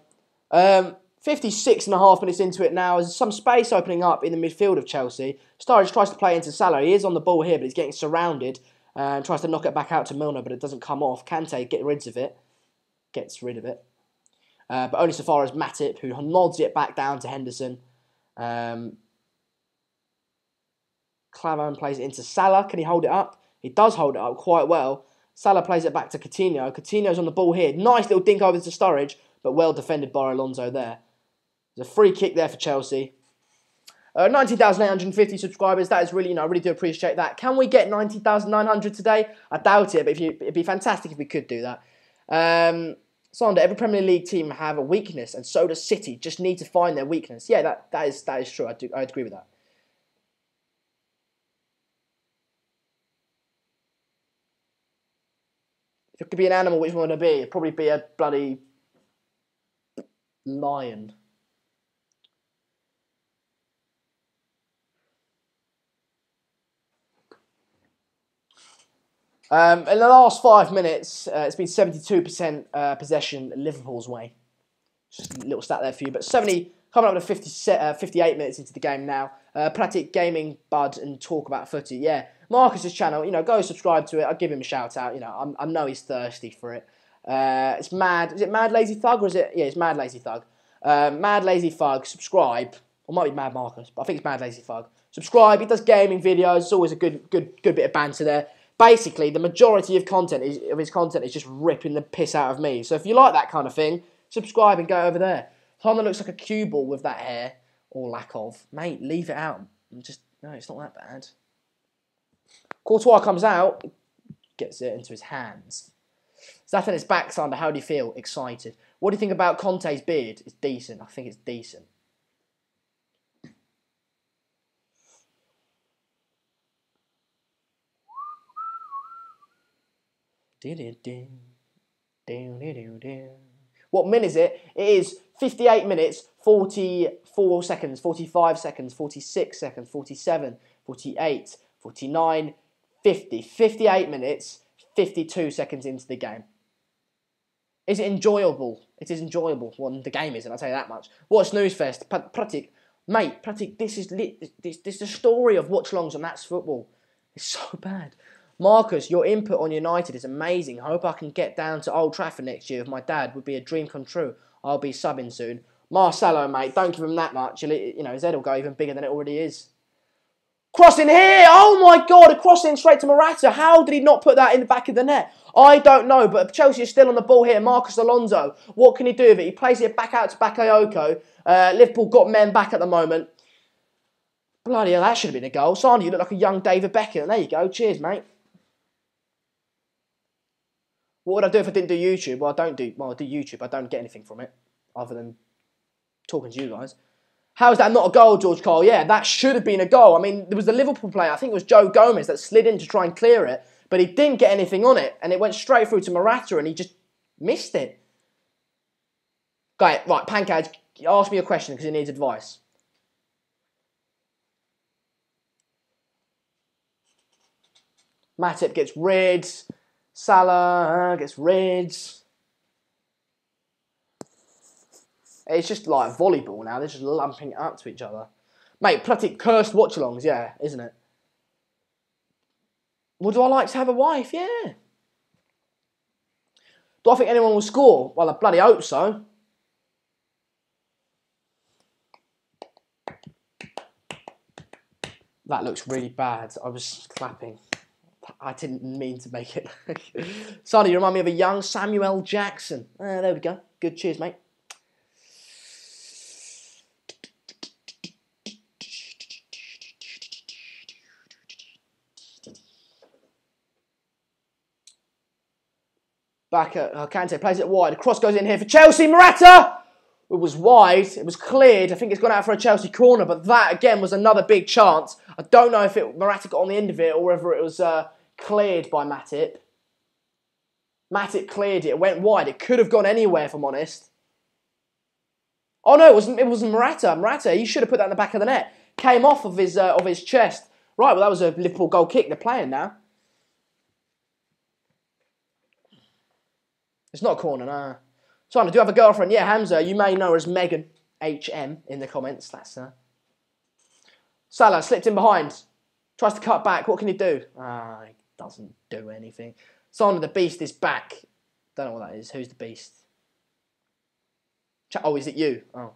56 and a half minutes into it now. There's some space opening up in the midfield of Chelsea. Sturridge tries to play into Salah. He is on the ball here, but he's getting surrounded. And tries to knock it back out to Milner, but it doesn't come off. Kante gets rid of it. But only so far as Matip, who nods it back down to Henderson. Clavon plays it into Salah. Can he hold it up? He does hold it up quite well. Salah plays it back to Coutinho. Coutinho's on the ball here. Nice little dink over to Sturridge, but well defended by Alonso there. There's a free kick there for Chelsea. 90,850 subscribers. That is really, I really do appreciate that. Can we get 90,900 today? I doubt it, but it'd be fantastic if we could do that. Sander, every Premier League team have a weakness, and so does City. Just need to find their weakness. Yeah, that is true. I agree with that. If it could be an animal, which one would it be? It'd probably be a bloody lion. In the last 5 minutes, it's been 72% possession Liverpool's way. Just a little stat there for you. But coming up to 58 minutes into the game now. Pratik Gaming, Bud, and Talk About Footy. Yeah, Marcus's channel, go subscribe to it. I'll give him a shout out. I know he's thirsty for it. It's Mad. Is it Mad Lazy Thug or is it? Yeah, it's Mad Lazy Thug. Mad Lazy Thug, subscribe. Or might be Mad Marcus, but I think it's Mad Lazy Thug. Subscribe. He does gaming videos. It's always a good bit of banter there. Basically, the majority of his content is just ripping the piss out of me. So if you like that kind of thing, subscribe and go over there. Honda looks like a cue ball with that hair, or lack of. Mate, leave it out. No, it's not that bad. Courtois comes out, gets it into his hands. Zlatan is back, Sander. How do you feel? Excited. What do you think about Conte's beard? It's decent. I think it's decent. What minute is it? It is 58 minutes, 44 seconds, 45 seconds, 46 seconds, 47, 48, 49, 50. 58 minutes, 52 seconds into the game. Is it enjoyable? It is enjoyable. Well, the game isn't, I'll tell you that much. What a snooze fest. Pratik, this is the story of Watchalongs and That's Football. It's so bad. Marcus, your input on United is amazing. I hope I can get down to Old Trafford next year with my dad. Would be a dream come true. I'll be subbing soon. Marcelo, mate, don't give him that much. His head will go even bigger than it already is. Crossing here! Oh my God, a crossing straight to Morata. How did he not put that in the back of the net? I don't know, but Chelsea is still on the ball here. Marcus Alonso, what can he do with it? He plays it back out to Bakayoko. Liverpool got men back at the moment. Bloody hell, that should have been a goal. Sandy, you look like a young David Beckham. There you go. Cheers, mate. What would I do if I didn't do YouTube? Well, I do YouTube. I don't get anything from it other than talking to you guys. How is that not a goal, George Cole? Yeah, that should have been a goal. I mean, there was the Liverpool player, I think it was Joe Gomez, that slid in to try and clear it, but he didn't get anything on it, and it went straight through to Morata, and he just missed it. Right, Pancake, ask me a question because he needs advice. Matip gets rid. Salah gets rid. It's just like volleyball now. They're just lumping it up to each other. Mate, bloody cursed watchalongs, yeah, isn't it? Would I like to have a wife? Yeah. Do I think anyone will score? Well, I bloody hope so. That looks really bad. I was clapping. I didn't mean to make it. Sonny, you remind me of a young Samuel Jackson. There we go. Good. Cheers, mate. Back at Kante, plays it wide. The cross goes in here for Chelsea. Morata! It was wide. It was cleared. I think it's gone out for a Chelsea corner, but that, again, was another big chance. I don't know if Morata got on the end of it or whether it was cleared by Matip. Matip cleared it. It went wide. It could have gone anywhere, if I'm honest. Oh, no, it wasn't Morata. Morata, he should have put that in the back of the net. Came off of his chest. Right, well, that was a Liverpool goal kick. They're playing now. It's not a corner, no. Simon, do you have a girlfriend? Yeah, Hamza. You may know her as Megan HM in the comments. That's her. Salah slipped in behind. Tries to cut back. What can he do? He doesn't do anything. Simon, the Beast is back. Don't know what that is. Who's the Beast? Oh, is it you? Oh.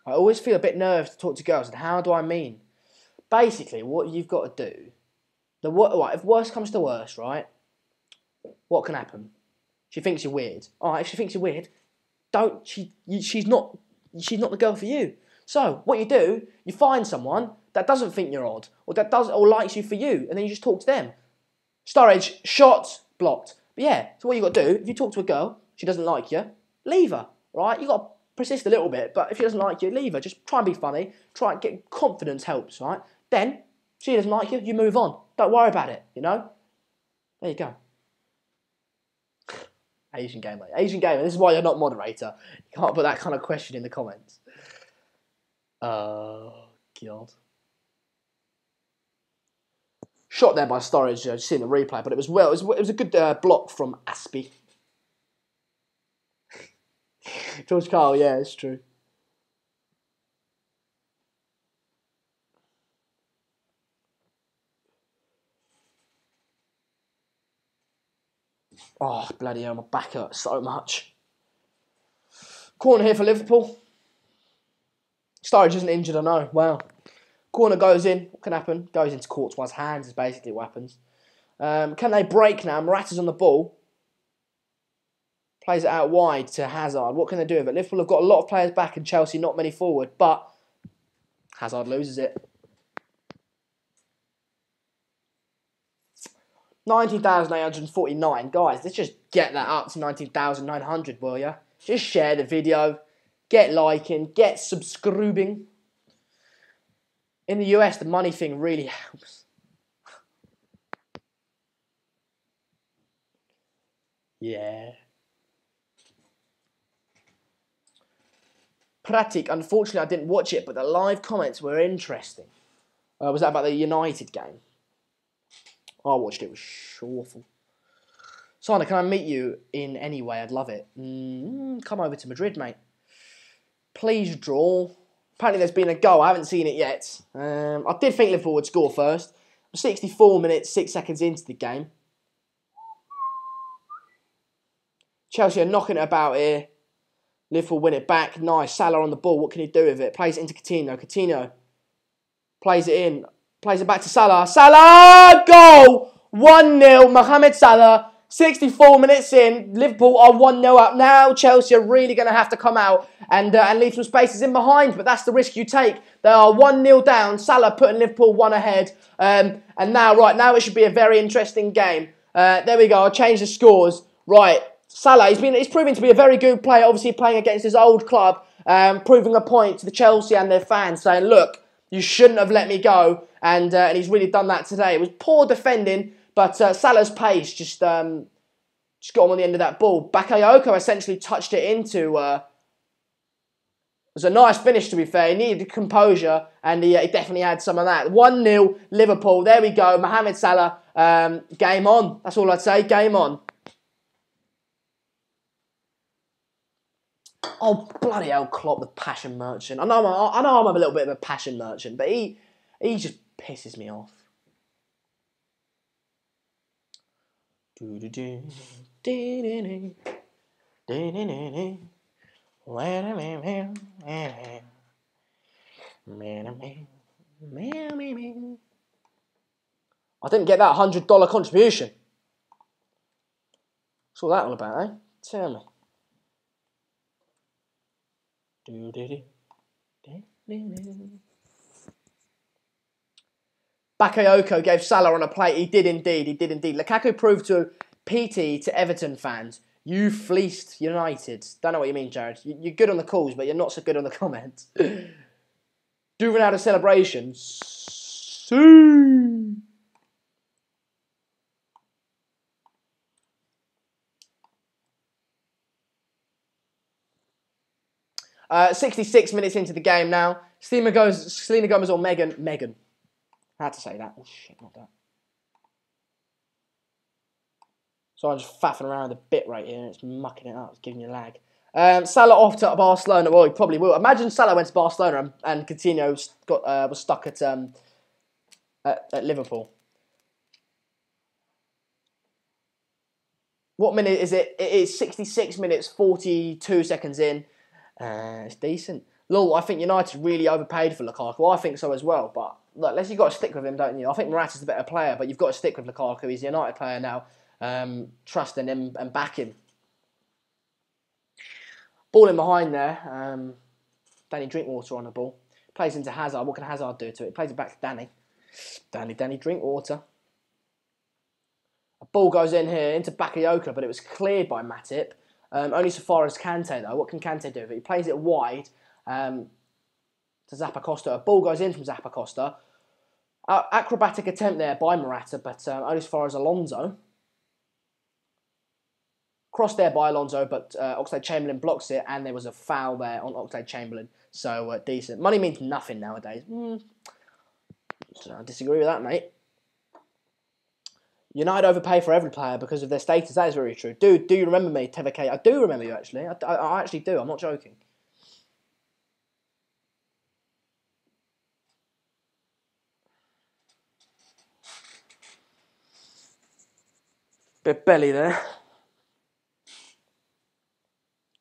I always feel a bit nervous to talk to girls. And how do I mean? Basically, what you've got to do... if worst comes to worst, right? What can happen? She thinks you're weird. Alright, if she thinks you're weird, she's not the girl for you. So, what you do, you find someone that doesn't think you're odd, or likes you for you, and then you just talk to them. Sturridge, shot, blocked. But yeah, so what you got to do, if you talk to a girl, she doesn't like you, leave her, right? You got to persist a little bit, but if she doesn't like you, leave her. Just try and be funny. Try and get confidence helps, right? Then, she doesn't like you, you move on. Don't worry about it, you know? There you go. Asian gamer. Asian gamer. This is why you're not moderator. You can't put that kind of question in the comments. God. Shot there by Sturridge. Just seeing the replay, but it was a good block from Aspie. George Carl. Yeah, it's true. Oh, bloody hell, my back hurts so much. Corner here for Liverpool. Sturridge isn't injured, I know. Wow. Corner goes in. What can happen? Goes into Courtois' hands is basically what happens. Can they break now? Morata's on the ball. Plays it out wide to Hazard. What can they do with it? Liverpool have got a lot of players back and Chelsea not many forward, but Hazard loses it. 19,849. Guys, let's just get that up to 19,900, will ya? Just share the video. Get liking. Get subscribing. In the US, the money thing really helps. Yeah. Pratik, unfortunately, I didn't watch it, but the live comments were interesting. Was that about the United game? I watched it. It was awful. Sana, can I meet you in any way? I'd love it. Come over to Madrid, mate. Please draw. Apparently there's been a goal. I haven't seen it yet. I did think Liverpool would score first. 64 minutes, 6 seconds into the game. Chelsea are knocking it about here. Liverpool win it back. Nice. Salah on the ball. What can he do with it? Plays it into Coutinho. Coutinho plays it in. Plays it back to Salah. Salah! Goal! 1-0. Mohamed Salah. 64 minutes in. Liverpool are 1-0 up. Now Chelsea are really going to have to come out and leave some spaces in behind. But that's the risk you take. They are 1-0 down. Salah putting Liverpool 1 ahead. And now it should be a very interesting game. There we go. I'll change the scores. Right. Salah, he's proving to be a very good player. Obviously playing against his old club. Proving a point to the Chelsea and their fans. Saying, look, you shouldn't have let me go. And he's really done that today. It was poor defending, but Salah's pace just Just got him on the end of that ball. Bakayoko essentially touched it into... it was a nice finish, to be fair. He needed composure, and he definitely had some of that. 1-0 Liverpool. There we go. Mohamed Salah. Game on. That's all I'd say. Game on. Oh, bloody hell, Klopp, the passion merchant. I know I'm a little bit of a passion merchant, but he just pisses me off. I didn't get that $100 contribution. What's all that all about, eh? Tell me. Bakayoko gave Salah on a plate. He did indeed. He did indeed. Lukaku proved to PT to Everton fans, you fleeced United. Don't know what you mean, Jared. You're good on the calls, but you're not so good on the comments. Do Ronaldo celebrations. See. 66 minutes into the game now. Selena Gomez or Megan. I had to say that. Oh shit, not that. So I'm just faffing around a bit right here. It's mucking it up. It's giving you lag. Salah off to Barcelona. Well, he probably will. Imagine Salah went to Barcelona and Coutinho was stuck at Liverpool. What minute is it? It is 66 minutes, 42 seconds in. It's decent. Lol, I think United really overpaid for Lukaku. I think so as well. But look, unless you've got to stick with him, don't you? I think Morata's the better player, but you've got to stick with Lukaku. He's a United player now. Trust in him and back him. Ball in behind there. Danny Drinkwater on the ball. Plays into Hazard. What can Hazard do to it? Plays it back to Danny. Danny Drinkwater. A ball goes in here into Bakayoko, but it was cleared by Matip. Only so far as Kante, though. What can Kante do? He plays it wide to Zappacosta. A ball goes in from Zappacosta. Acrobatic attempt there by Morata, but only as far as Alonso. Crossed there by Alonso, but Oxlade-Chamberlain blocks it, and there was a foul there on Oxlade-Chamberlain. So, decent. Money means nothing nowadays. So I disagree with that, mate. United overpay for every player because of their status. That is very true. Do you remember me, Tevake? I do remember you, actually. I actually do. I'm not joking. Bit of belly there.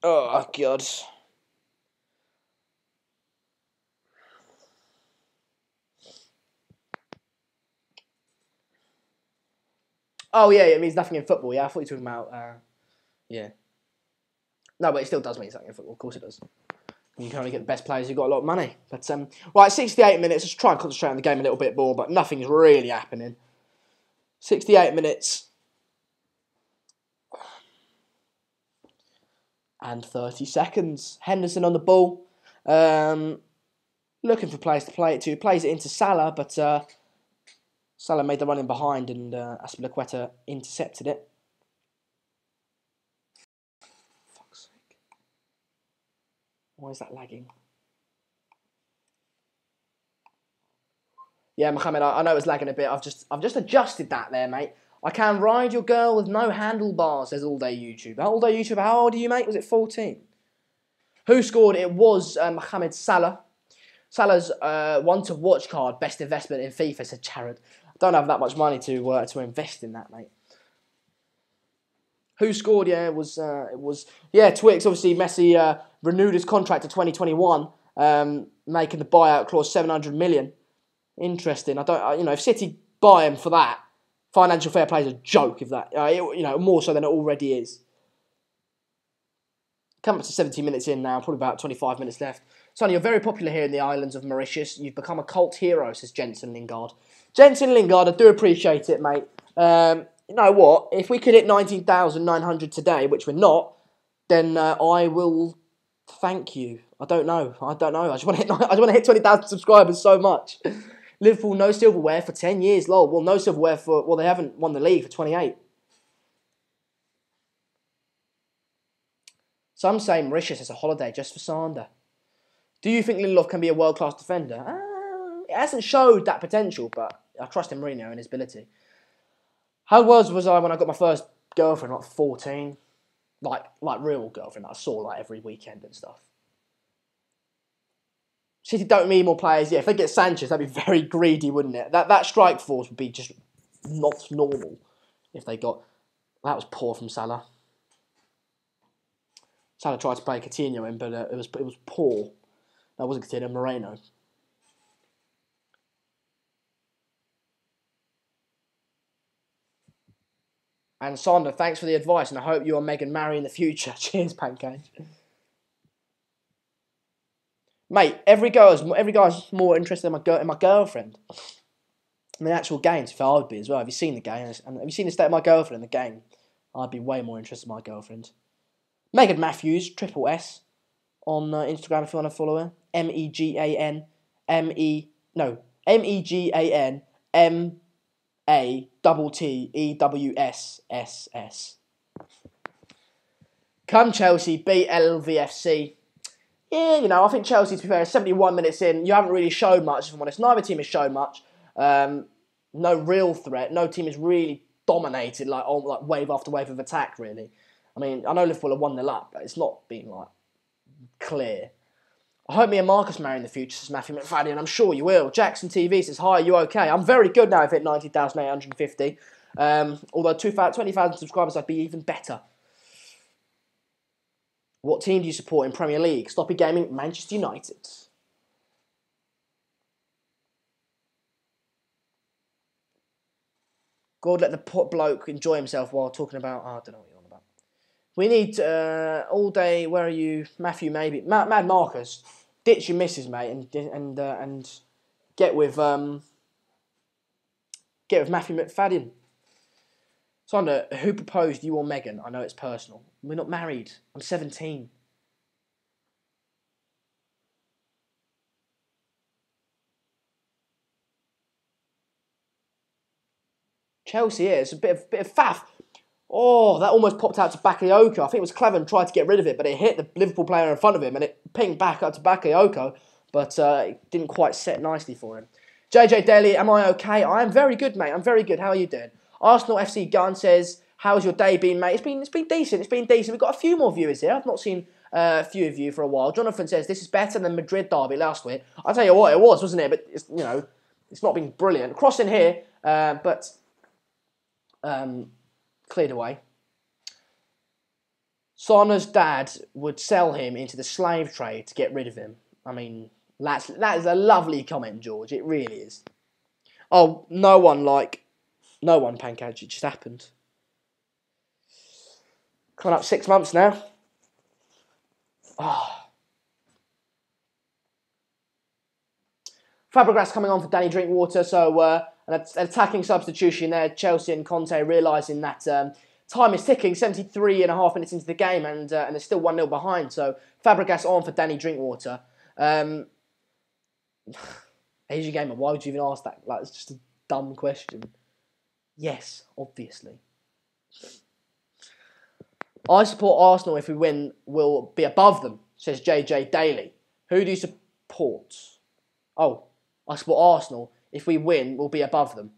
Oh, God. Oh, yeah, it means nothing in football. Yeah, I thought you were talking about... yeah. No, but it still does mean something in football. Of course it does. You can only get the best players who've got a lot of money. But, right, 68 minutes. Let's try and concentrate on the game a little bit more, but nothing's really happening. 68 minutes. And 30 seconds. Henderson on the ball. Looking for players to play it to. Plays it into Salah, but Salah made the run in behind and Azpilicueta intercepted it. Fuck's sake. Why is that lagging? Yeah, Mohammed, I know it's lagging a bit. I've just adjusted that there, mate. I can ride your girl with no handlebars, says All Day YouTube. All Day YouTube, how old are you, mate? Was it 14? Who scored? It was Mohamed Salah. Salah's one to watch card, best investment in FIFA, said Jared. I don't have that much money to invest in that, mate. Who scored? Yeah, it was Twix. Obviously, Messi renewed his contract to 2021, making the buyout clause 700 million. Interesting. If City buy him for that, financial fair play is a joke. If that, more so than it already is. Coming up to 70 minutes in now, probably about 25 minutes left. Sonny, you're very popular here in the islands of Mauritius. You've become a cult hero, says Jensen Lingard. Jensen Lingard, I do appreciate it, mate. You know what? If we could hit 19,900 today, which we're not, then I will thank you. I don't know. I just want to hit 20,000 subscribers so much. Liverpool, no silverware for 10 years. Lol. Well, no silverware they haven't won the league for 28. Some say Mauritius is a holiday just for Sander. Do you think Lindelof can be a world-class defender? It hasn't showed that potential, but I trust in Mourinho and his ability. How was I when I got my first girlfriend, like 14? Like real girlfriend that I saw like every weekend and stuff. City don't need more players. Yeah, if they get Sanchez, that'd be very greedy, wouldn't it? That strike force would be just not normal if they got... That was poor from Salah. Salah tried to play Coutinho in, but it was poor. That wasn't Coutinho, Moreno. And Sander, thanks for the advice, and I hope you and Megan marry in the future. Cheers, Pancake. Mate, every guy's more interested in my girlfriend. In the actual games, if I would be as well. Have you seen the game? And have you seen the state of my girlfriend in the game? I'd be way more interested in my girlfriend. Megan Matthews, triple S, on Instagram if you want to follow her. Megan Mattews. Come Chelsea, beat LVFC. Yeah, you know, I think Chelsea, to be fair, 71 minutes in, you haven't really showed much, if I'm honest. Neither team has shown much. No real threat. No team has really dominated, like wave after wave of attack, really. I mean, I know Liverpool are 1-0 up, but it's not been, like, clear. I hope me and Marcus marry in the future, says Matthew McFadden, and I'm sure you will. Jackson TV says, hi, are you okay? I'm very good now, I've hit 19,850. Although 20,000 subscribers, I'd be even better. What team do you support in Premier League? Sloppy Gaming, Manchester United. God, let the bloke enjoy himself while talking about... Oh, I don't know what you're on about. We need all day... Where are you? Matthew, maybe. Mad Marcus. Ditch your missus, mate, and get with Matthew McFadden. Sander, who proposed, you or Megan? I know it's personal. We're not married. I'm 17. Chelsea, yeah, it's a bit of faff. Oh, that almost popped out to Bakayoko. I think it was clever and tried to get rid of it, but it hit the Liverpool player in front of him and it pinged back up to Bakayoko, but it didn't quite set nicely for him. JJ Daly, am I okay? I am very good, mate. I'm very good. How are you doing? Arsenal FC Gun says, how's your day been, mate? It's been decent. It's been decent. We've got a few more viewers here. I've not seen a few of you for a while. Jonathan says, this is better than Madrid derby last week. I'll tell you what, it was, wasn't it? But, it's, you know, it's not been brilliant. Crossing here, but cleared away. Sona's dad would sell him into the slave trade to get rid of him. I mean, that is a lovely comment, George. It really is. Oh, no one, Pancake. It just happened. Coming up 6 months now. Oh. Fabregas coming on for Danny Drinkwater. So an attacking substitution there. Chelsea and Conte realising that time is ticking. 73.5 minutes into the game and they're still 1-0 behind. So Fabregas on for Danny Drinkwater. Asian Gamer, why would you even ask that? Like, it's just a dumb question. Yes, obviously. I support Arsenal. If we win, we'll be above them, says JJ Daly. Who do you support? Oh, I support Arsenal. If we win, we'll be above them.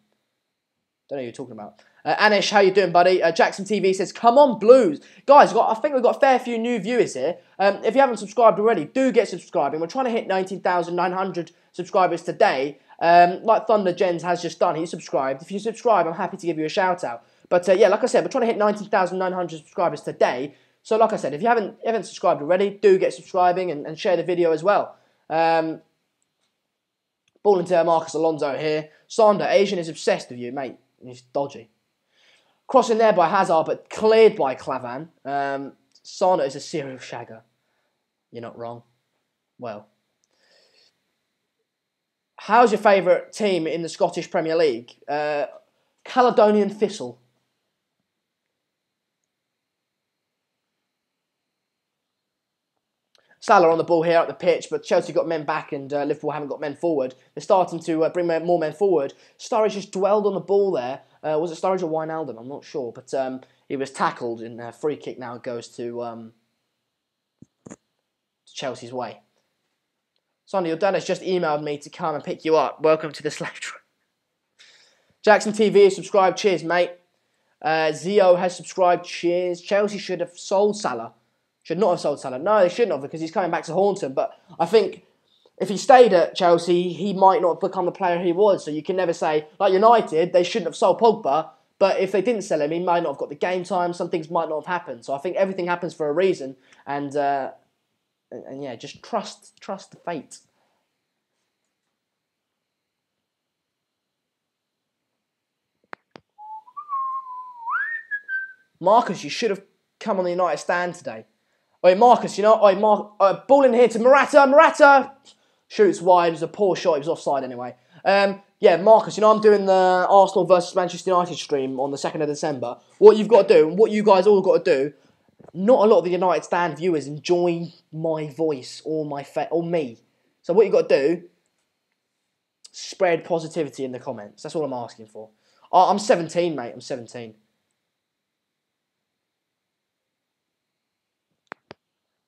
Don't know who you're talking about. Anish, how you doing, buddy? Jackson TV says, come on, Blues. Guys, I think we've got a fair few new viewers here. If you haven't subscribed already, do get subscribing. We're trying to hit 19,900 subscribers today. Like Thunder Jens has just done. He's subscribed. If you subscribe, I'm happy to give you a shout out. But yeah, like I said, we're trying to hit 19,900 subscribers today. So like I said, if you haven't subscribed already, do get subscribing and share the video as well. Ball into Marcus Alonso here. Sander, Asian is obsessed with you, mate. He's dodgy. Crossing there by Hazard, but cleared by Clavan. Sander is a serial shagger. You're not wrong. Well. How's your favourite team in the Scottish Premier League? Caledonian Thistle. Salah on the ball here at the pitch, but Chelsea got men back and Liverpool haven't got men forward. They're starting to bring more men forward. Sturridge just dwelled on the ball there. Was it Sturridge or Wijnaldum? I'm not sure, but he was tackled and a free kick now goes to Chelsea's way. Sonny, your dad has just emailed me to come and pick you up. Welcome to the slave trade. Jackson TV has subscribed. Cheers, mate. Zio has subscribed. Cheers. Chelsea should have sold Salah. Should not have sold Salah. No, they shouldn't have because he's coming back to haunt them. But I think if he stayed at Chelsea, he might not have become the player he was. So you can never say, like United, they shouldn't have sold Pogba. But if they didn't sell him, he might not have got the game time. Some things might not have happened. So I think everything happens for a reason. And yeah, just trust the fate. Marcus, you should have come on the United stand today. Oi, Marcus, you know, ball in here to Morata. Morata shoots wide. It was a poor shot. He was offside anyway. Yeah, Marcus, you know, I'm doing the Arsenal versus Manchester United stream on the 2nd of December. What you've got to do, and what you guys all got to do, not a lot of the United stand viewers enjoy my voice or or me. So what you've got to do, spread positivity in the comments. That's all I'm asking for. I'm 17, mate. I'm 17.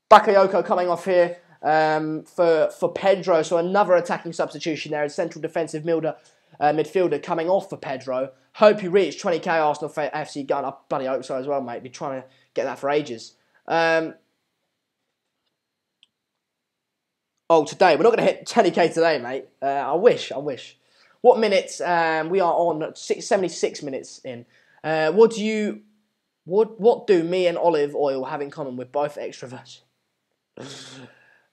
Bakayoko coming off here for Pedro, so another attacking substitution there. A central defensive midfielder coming off for Pedro. Hope you reach 20k Arsenal FC gun. I bloody hope so as well, mate. Been trying to get that for ages. Oh, today. We're not going to hit 20k today, mate. I wish. What minutes? We are on 76 minutes in. What do me and Olive Oil have in common with both extroverts?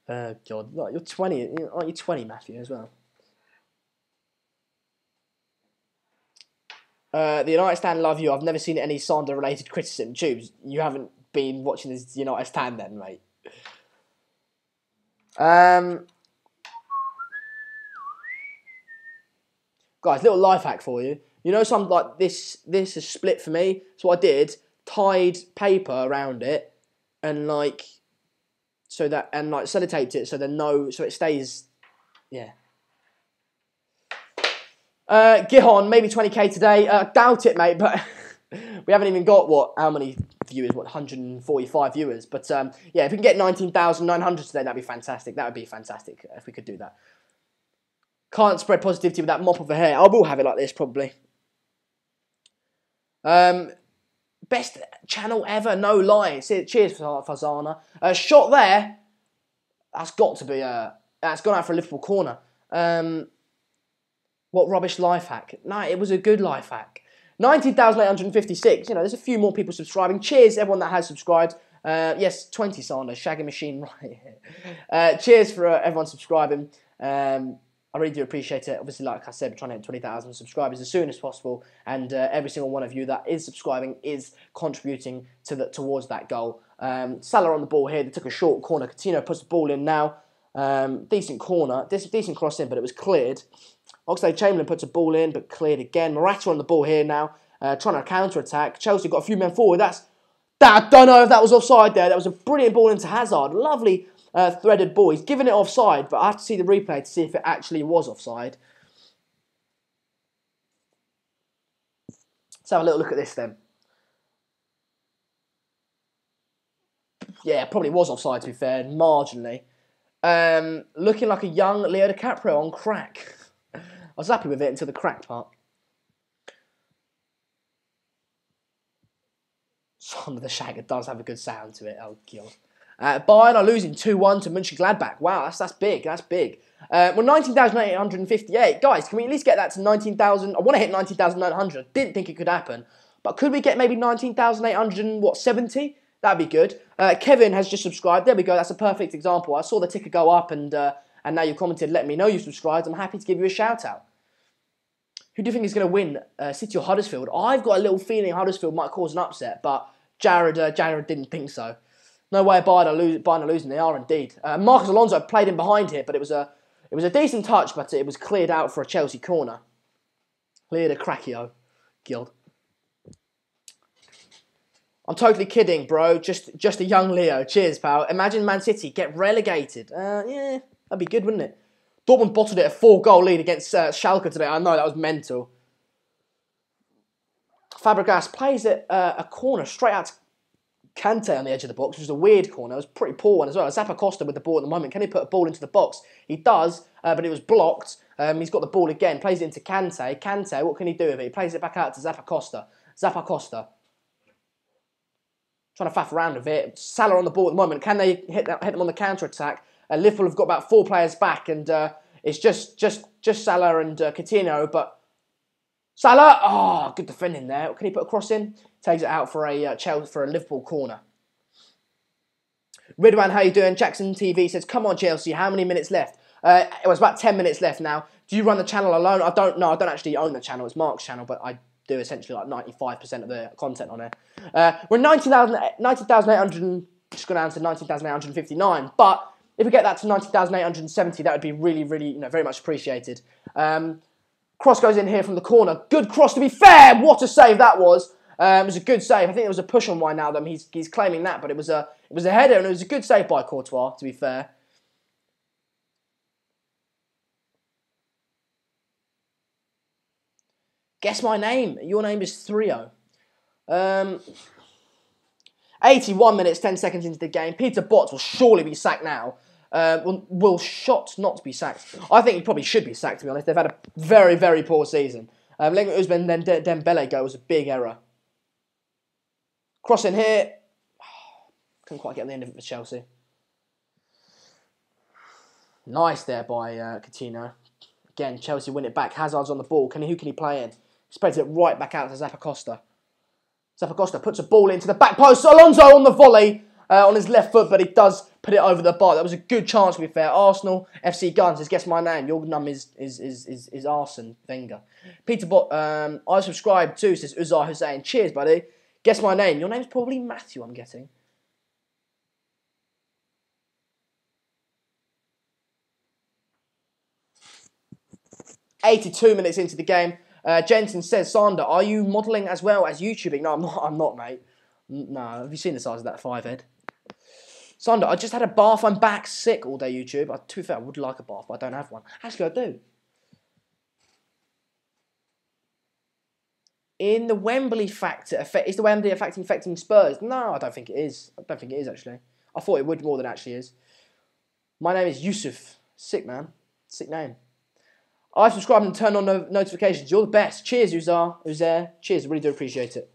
God, look, you're 20. Aren't you 20, Matthew, as well? The United stand love you. I've never seen any Sander-related criticism. Tubes, you haven't been watching this United stand then, mate. Guys, little life hack for you. You know, something like this is split for me. So what I did, tied paper around it, and like sellotaped it so it stays. Yeah. Gihon, maybe 20k today. Doubt it, mate, but we haven't even got how many viewers? 145 viewers. But yeah, if we can get 19,900 today, that'd be fantastic. That would be fantastic if we could do that. Can't spread positivity with that mop of a hair. I will have it like this probably. Best channel ever, no lie. Cheers, Fazana. Shot there. That's got to be that's gone out for a Liverpool corner. What rubbish life hack? No, it was a good life hack. 19,856. You know, there's a few more people subscribing. Cheers, everyone that has subscribed. Yes, 20 Sanders, shagging machine right here. Cheers for everyone subscribing. I really do appreciate it. Obviously, like I said, we're trying to hit 20,000 subscribers as soon as possible, and every single one of you that is subscribing is contributing towards that goal. Salah on the ball here. They took a short corner. Coutinho puts the ball in now. Decent corner. Decent cross in, but it was cleared. Oxlade-Chamberlain puts a ball in, but cleared again. Morata on the ball here now, trying to counter-attack. Chelsea got a few men forward. I don't know if that was offside there. That was a brilliant ball into Hazard. Lovely threaded ball. He's given it offside, but I have to see the replay to see if it actually was offside. Let's have a little look at this then. Yeah, probably was offside to be fair, marginally. Looking like a young Leo DiCaprio on crack. I was happy with it until the crack part. Son of the Shagger does have a good sound to it. Oh, God. Bayern are losing 2-1 to Mönchengladbach. Wow, that's big. That's big. Well, 19,858. Guys, can we at least get that to 19,000? I want to hit 19,900. Didn't think it could happen. But could we get maybe 19,870? That'd be good. Kevin has just subscribed. There we go. That's a perfect example. I saw the ticker go up and now you commented, let me know you subscribed. I'm happy to give you a shout out. Who do you think is going to win, City or Huddersfield? I've got a little feeling Huddersfield might cause an upset, but Jared didn't think so. No way Bayern are losing. They are indeed. Marcus Alonso played in behind here, but it was a decent touch, but it was cleared out for a Chelsea corner. Cleared a Crackio. Guild. I'm totally kidding, bro. Just a young Leo. Cheers, pal. Imagine Man City get relegated. Yeah, that'd be good, wouldn't it? Dortmund bottled it a 4-goal lead against Schalke today. I know, that was mental. Fabregas plays it a corner straight out to Kante on the edge of the box, which was a weird corner. It was a pretty poor one as well. Zappacosta with the ball at the moment. Can he put a ball into the box? He does, but it was blocked. He's got the ball again, plays it into Kante. Kante, what can he do with it? He plays it back out to Zappacosta. Zappacosta. Trying to faff around with it. Salah on the ball at the moment. Can they hit them on the counter-attack? Liverpool have got about 4 players back, and it's just Salah and Coutinho, but Salah, oh, good defending there. Can he put a cross in? Takes it out for a Liverpool corner. Ridwan, how you doing? Jackson TV says, come on Chelsea, how many minutes left? It was about 10 minutes left now. Do you run the channel alone? I don't know. I don't actually own the channel. It's Mark's channel, but I do essentially like 95% of the content on it. We're 19,800, just gone down to 19,859. But if we get that to 19,870, that would be really, really, very much appreciated. Cross goes in here from the corner. Good cross, to be fair. What a save that was. It was a good save. I think there was a push on Wijnaldum. He's claiming that, but it was a header, and it was a good save by Courtois, to be fair. Guess my name. Your name is 3-0. 81 minutes, 10 seconds into the game. Peter Bosz will surely be sacked now. Will Schott not be sacked? I think he probably should be sacked, to be honest. They've had a very, very poor season. Letting Ousmane then Dembele go was a big error. Cross in here. Couldn't quite get on the end of it for Chelsea. Nice there by Coutinho. Again, Chelsea win it back. Hazard's on the ball. Who can he play in? Spreads it right back out to Zappacosta. Zappacosta puts a ball into the back post. Alonso on the volley on his left foot, but he does put it over the bar. That was a good chance, to be fair. Arsenal FC Guns says, guess my name. Your name is Arsene Wenger. Peter Bot, I subscribe too, says Uzar Hussein. Cheers, buddy. Guess my name. Your name's probably Matthew, I'm guessing. "82 minutes into the game. Jensen says, Sander, are you modelling as well as YouTubing? No, I'm not, mate. No, have you seen the size of that 5-head? Sander, I just had a bath. I'm back sick all day, YouTube. To be fair, I would like a bath, but I don't have one. Actually, I do. In the Wembley factor, is the Wembley effect affecting Spurs? No, I don't think it is. I don't think it is, actually. I thought it would more than it actually is. My name is Yusuf. Sick, man. Sick name. I've subscribed and turned on notifications. You're the best. Cheers, Uzair. Cheers, I really do appreciate it.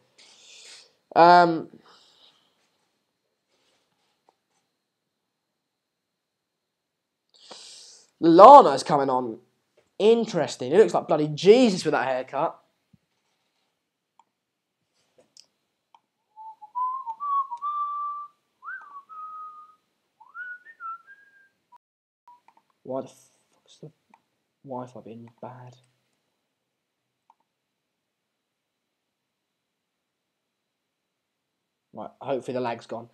Lallana's coming on. Interesting. He looks like bloody Jesus with that haircut. Why the fuck's the Wi-Fi being bad? Right, hopefully the lag's gone.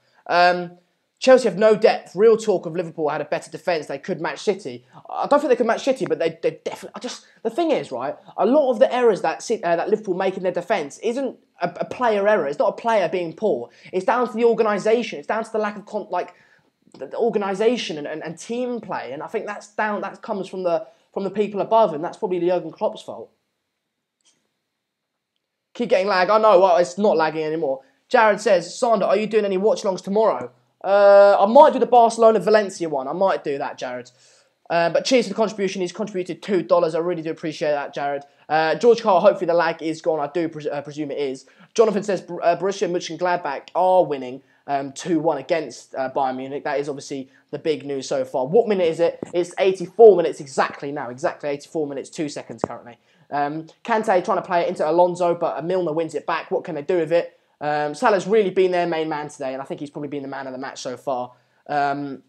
Chelsea have no depth. Real talk of Liverpool had a better defence. They could match City. I don't think they could match City, but they definitely... The thing is, right, a lot of the errors that Liverpool make in their defence isn't a player error. It's not a player being poor. It's down to the organisation. It's down to the lack of the organisation and team play. And I think that comes from the people above, and that's probably Jurgen Klopp's fault. Keep getting lag. I know, well, it's not lagging anymore. Jared says, Sander, are you doing any watch-alongs tomorrow? I might do the Barcelona-Valencia one. I might do that, Jared. But cheers for the contribution. He's contributed $2. I really do appreciate that, Jared. George Carl, hopefully the lag is gone. I do presume it is. Jonathan says, Borussia Mönchengladbach are winning 2-1 against Bayern Munich. That is obviously the big news so far. What minute is it? It's 84 minutes exactly now. Exactly 84 minutes, 2 seconds currently. Kante trying to play it into Alonso, but Milner wins it back. What can they do with it? Salah's really been their main man today, and I think he's probably been the man of the match so far. No,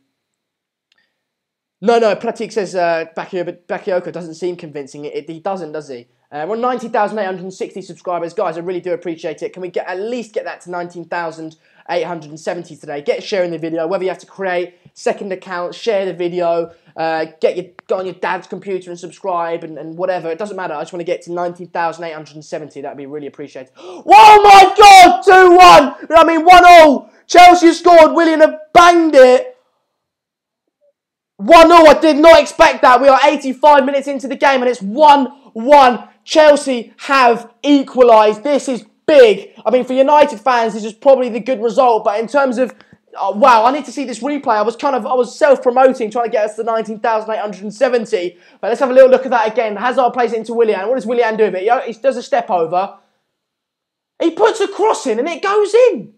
Pratik says Bakayoko doesn't seem convincing. He doesn't, does he? We're on 19,860 subscribers. Guys, I really do appreciate it. Can we at least get that to 19,870 today? Get sharing the video, whether you have to create second account, share the video, go on your dad's computer and subscribe and whatever. It doesn't matter. I just want to get to 19,870. That would be really appreciated. Whoa, my God! 2-1! I mean, 1-0. Chelsea scored. Willian have banged it. 1-0, I did not expect that. We are 85 minutes into the game and it's 1-1. Chelsea have equalised. This is big. I mean, for United fans, this is probably the good result. But in terms of, wow, I need to see this replay. I was self-promoting, trying to get us to 19,870. But let's have a little look at that again. Hazard plays it into Willian. What does Willian do with it? He does a step over. He puts a cross in and it goes in.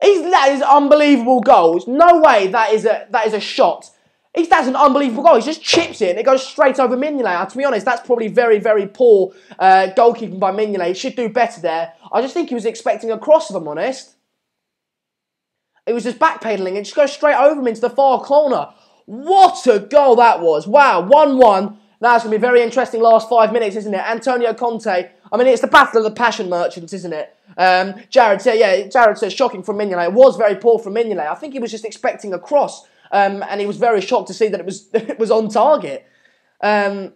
That is an unbelievable goal. There's no way that is a shot. That's an unbelievable goal. He just chips it and it goes straight over Mignolet. To be honest, that's probably very, very poor goalkeeping by Mignolet. He should do better there. I just think he was expecting a cross, if I'm honest. It was just backpedaling. It just goes straight over him into the far corner. What a goal that was. Wow, 1-1. Now it's going to be a very interesting last 5 minutes, isn't it? Antonio Conte. I mean, it's the battle of the passion merchants, isn't it? Jared says shocking from Mignolet. It was very poor from Mignolet. I think he was just expecting a cross. And he was very shocked to see that it was on target. Lord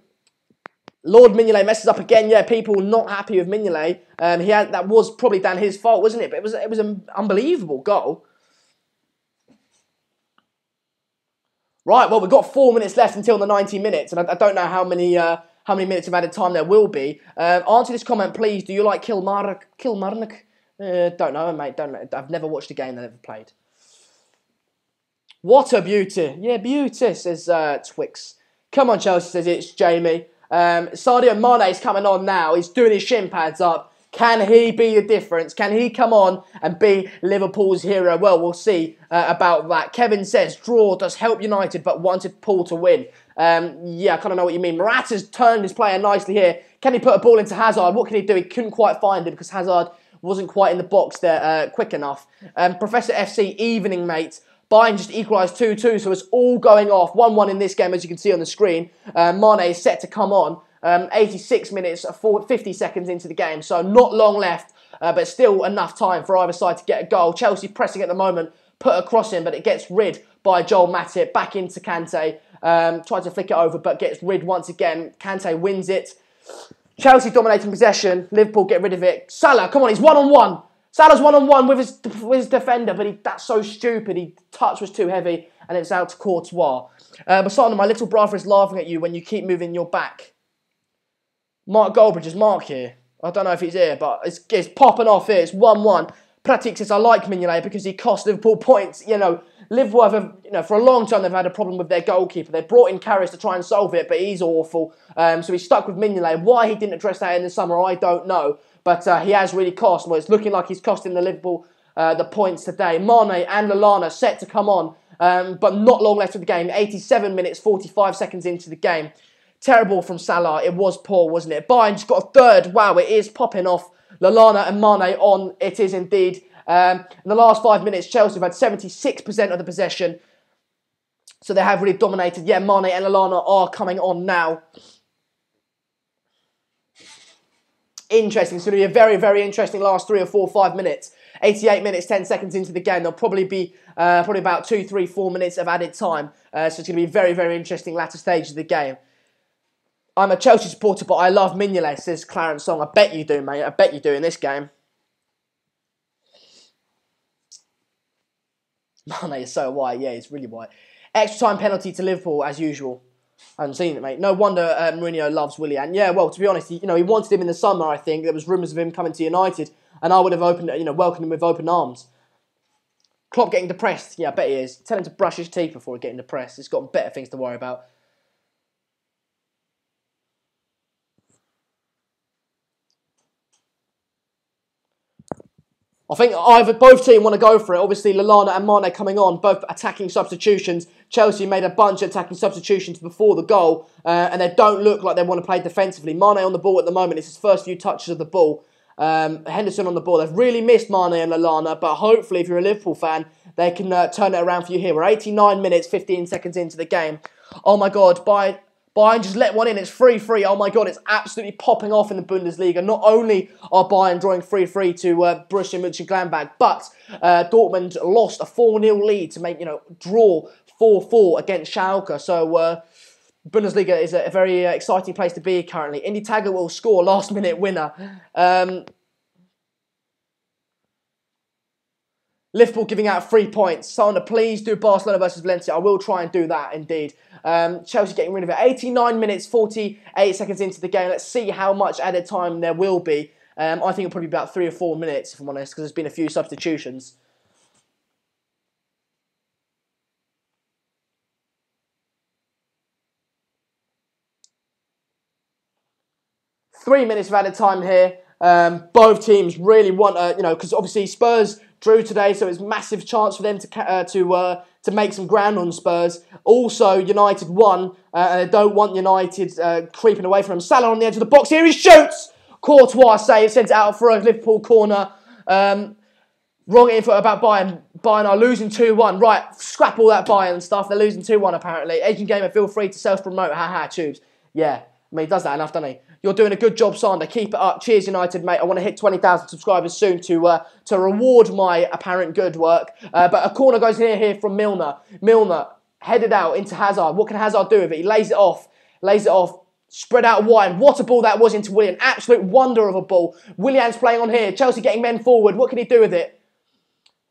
Mignolet messes up again. Yeah, people not happy with Mignolet. That was probably down his fault, wasn't it? But it was an unbelievable goal. Right, well, we've got 4 minutes left until the 90 minutes, and I don't know how many minutes of added time there will be. Answer this comment, please. Do you like Kilmarnock? Don't know, mate. Don't know. I've never watched a game they've ever played. What a beauty. Yeah, beauty, says Twix. Come on, Chelsea, says it's Jamie. Sadio Mane's coming on now. He's doing his shin pads up. Can he be the difference? Can he come on and be Liverpool's hero? Well, we'll see about that. Kevin says, draw does help United, but wanted Paul to win. Yeah, I kind of know what you mean. Morata's turned his player nicely here. Can he put a ball into Hazard? What can he do? He couldn't quite find it because Hazard wasn't quite in the box there quick enough. Professor FC evening, mate. Bayern just equalised 2-2, so it's all going off. 1-1 in this game, as you can see on the screen. Mane is set to come on. 86 minutes, 50 seconds into the game, so not long left, but still enough time for either side to get a goal. Chelsea pressing at the moment, put a cross in, but it gets rid by Joel Matip. Back into Kante, tries to flick it over, but gets rid once again. Kante wins it. Chelsea dominating possession. Liverpool get rid of it. Salah, come on, he's one-on-one. Salah's one-on-one with his defender, but that's so stupid. His touch was too heavy, and it's out to Courtois. Basana, my little brother is laughing at you when you keep moving your back. Mark Goldbridge is Mark here. I don't know if he's here, but it's popping off here. It's 1-1. Pratik says, I like Mignolet because he cost Liverpool points. You know, Liverpool have, for a long time they've had a problem with their goalkeeper. They brought in Karius to try and solve it, but he's awful. So he's stuck with Mignolet. Why he didn't address that in the summer, I don't know. But he has really cost. Well, it's looking like he's costing the Liverpool the points today. Mane and Lallana set to come on, but not long left of the game. 87 minutes, 45 seconds into the game. Terrible from Salah. It was poor, wasn't it? Bayern just got a third. Wow, it is popping off. Lallana and Mane on. It is indeed. In the last 5 minutes, Chelsea have had 76% of the possession. So they have really dominated. Yeah, Mane and Lallana are coming on now. Interesting. It's going to be a very, very interesting last 3 or 4, 5 minutes. 88 minutes, 10 seconds into the game. There'll probably be about 2, 3, 4 minutes of added time. So it's going to be a very, very interesting latter stage of the game. I'm a Chelsea supporter, but I love Mignolet, says Clarence Song. I bet you do, mate. I bet you do in this game. Mane is so white. Yeah, he's really white. Extra time penalty to Liverpool, as usual. I haven't seen it, mate. No wonder Mourinho loves Willian. Yeah, well, to be honest, he wanted him in the summer, I think. There was rumours of him coming to United, and I would have welcomed him with open arms. Klopp getting depressed. Yeah, I bet he is. Tell him to brush his teeth before getting depressed. He's got better things to worry about. I think both teams want to go for it. Obviously, Lallana and Mane coming on, both attacking substitutions. Chelsea made a bunch of attacking substitutions before the goal, and they don't look like they want to play defensively. Mane on the ball at the moment. It's his first few touches of the ball. Henderson on the ball. They've really missed Mane and Lallana, but hopefully, if you're a Liverpool fan, they can turn it around for you here. We're 89 minutes, 15 seconds into the game. Oh my God, Bayern just let one in. It's 3-3. Oh my God, it's absolutely popping off in the Bundesliga. Not only are Bayern drawing 3-3 to Borussia Mönchengladbach, but Dortmund lost a 4-0 lead to make, draw 4-4 against Schalke. So Bundesliga is a very exciting place to be currently. Indy Taggart will score last-minute winner. Liverpool giving out 3 points. Sandra, please do Barcelona versus Valencia. I will try and do that, indeed. Chelsea getting rid of it. 89 minutes, 48 seconds into the game. Let's see how much added time there will be. I think it'll probably be about 3 or 4 minutes, if I'm honest, because there's been a few substitutions. Three minutes of added time here. Both teams really want, because obviously Spurs drew today, so it's a massive chance for them to make some ground on Spurs. Also, United won, and they don't want United creeping away from them. Salah on the edge of the box here, he shoots! Courtois save, sends it out for a Liverpool corner. Wrong info about Bayern. Bayern are losing 2-1. Right, scrap all that Bayern stuff. They're losing 2-1 apparently. Agent Gamer, feel free to self-promote. Haha, tubes. Yeah, I mean, he does that enough, doesn't he? You're doing a good job, Sander. Keep it up. Cheers, United, mate. I want to hit 20,000 subscribers soon to reward my apparent good work. But a corner goes here from Milner. Milner headed out into Hazard. What can Hazard do with it? He lays it off. Spread out wide. What a ball that was into Willian. Absolute wonder of a ball. Willian's playing on here. Chelsea getting men forward. What can he do with it?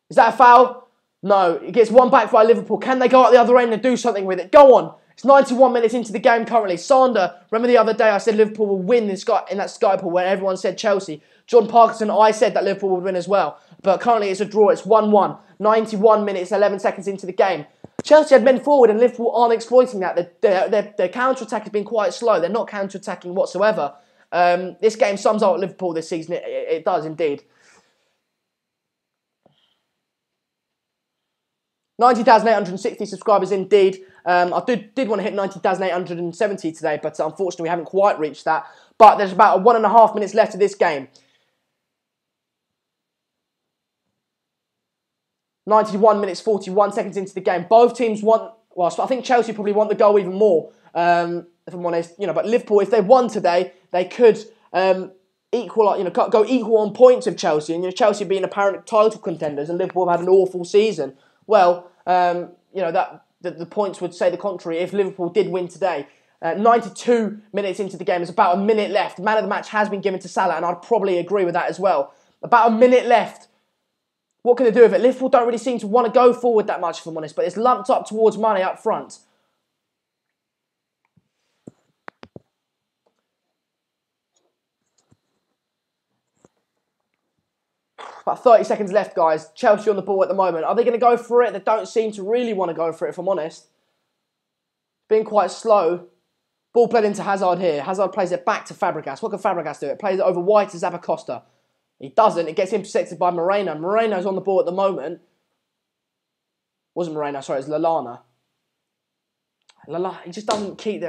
Is that a foul? No. It gets one back by Liverpool. Can they go out the other end and do something with it? Go on. It's 91 minutes into the game currently. Sander, remember the other day I said Liverpool will win in that Sky poll where everyone said Chelsea. John Parkinson, I said that Liverpool would win as well. But currently it's a draw. It's 1-1. 91 minutes, 11 seconds into the game. Chelsea had men forward and Liverpool aren't exploiting that. Their counter-attack has been quite slow. They're not counter-attacking whatsoever. This game sums up Liverpool this season. It does indeed. 90,860 subscribers indeed. I did want to hit 90,870 today, but unfortunately we haven't quite reached that. But there's about 1.5 minutes left of this game. 91 minutes, 41 seconds into the game. Both teams want, well, I think Chelsea probably want the goal even more, if I'm honest. But Liverpool, if they won today, they could go equal on points of Chelsea. And Chelsea being apparent title contenders, and Liverpool have had an awful season. Well, the points would say the contrary if Liverpool did win today. 92 minutes into the game, there's about a minute left. Man of the match has been given to Salah, and I'd probably agree with that as well. About a minute left. What can they do with it? Liverpool don't really seem to want to go forward that much, if I'm honest, but it's lumped up towards money up front. About 30 seconds left, guys. Chelsea on the ball at the moment. Are they going to go for it? They don't seem to really want to go for it, if I'm honest. Being quite slow. Ball played into Hazard here. Hazard plays it back to Fabregas. What can Fabregas do? It plays it over wide to Zappacosta. He doesn't. It gets intercepted by Moreno. Moreno's on the ball at the moment. Wasn't Moreno, sorry, it's Lallana. He just doesn't keep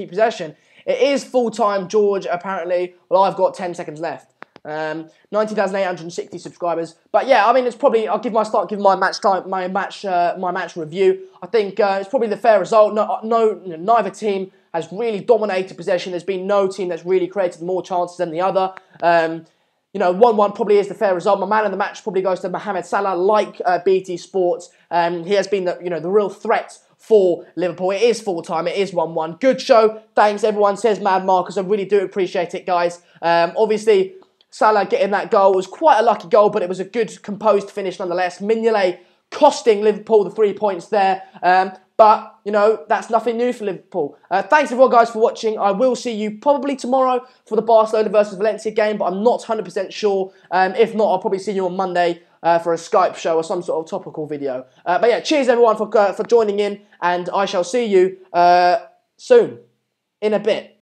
possession. It is full-time, George, apparently. Well, I've got 10 seconds left. 90,860 subscribers. But yeah, I mean, it's probably, I'll give my match review. I think it's probably the fair result. Neither team has really dominated possession. There's been no team that's really created more chances than the other. 1-1 probably is the fair result. My man of the match probably goes to Mohamed Salah, like BT Sports. He has been the real threat for Liverpool. It is full-time. It is 1-1. Good show. Thanks, everyone, says Mad Marcus. I really do appreciate it, guys. Obviously, Salah getting that goal was quite a lucky goal, but it was a good, composed finish nonetheless. Mignolet costing Liverpool the 3 points there. But, that's nothing new for Liverpool. Thanks, everyone, guys, for watching. I will see you probably tomorrow for the Barcelona versus Valencia game, but I'm not 100% sure. If not, I'll probably see you on Monday for a Skype show or some sort of topical video. But yeah, cheers, everyone, for joining in, and I shall see you soon, in a bit.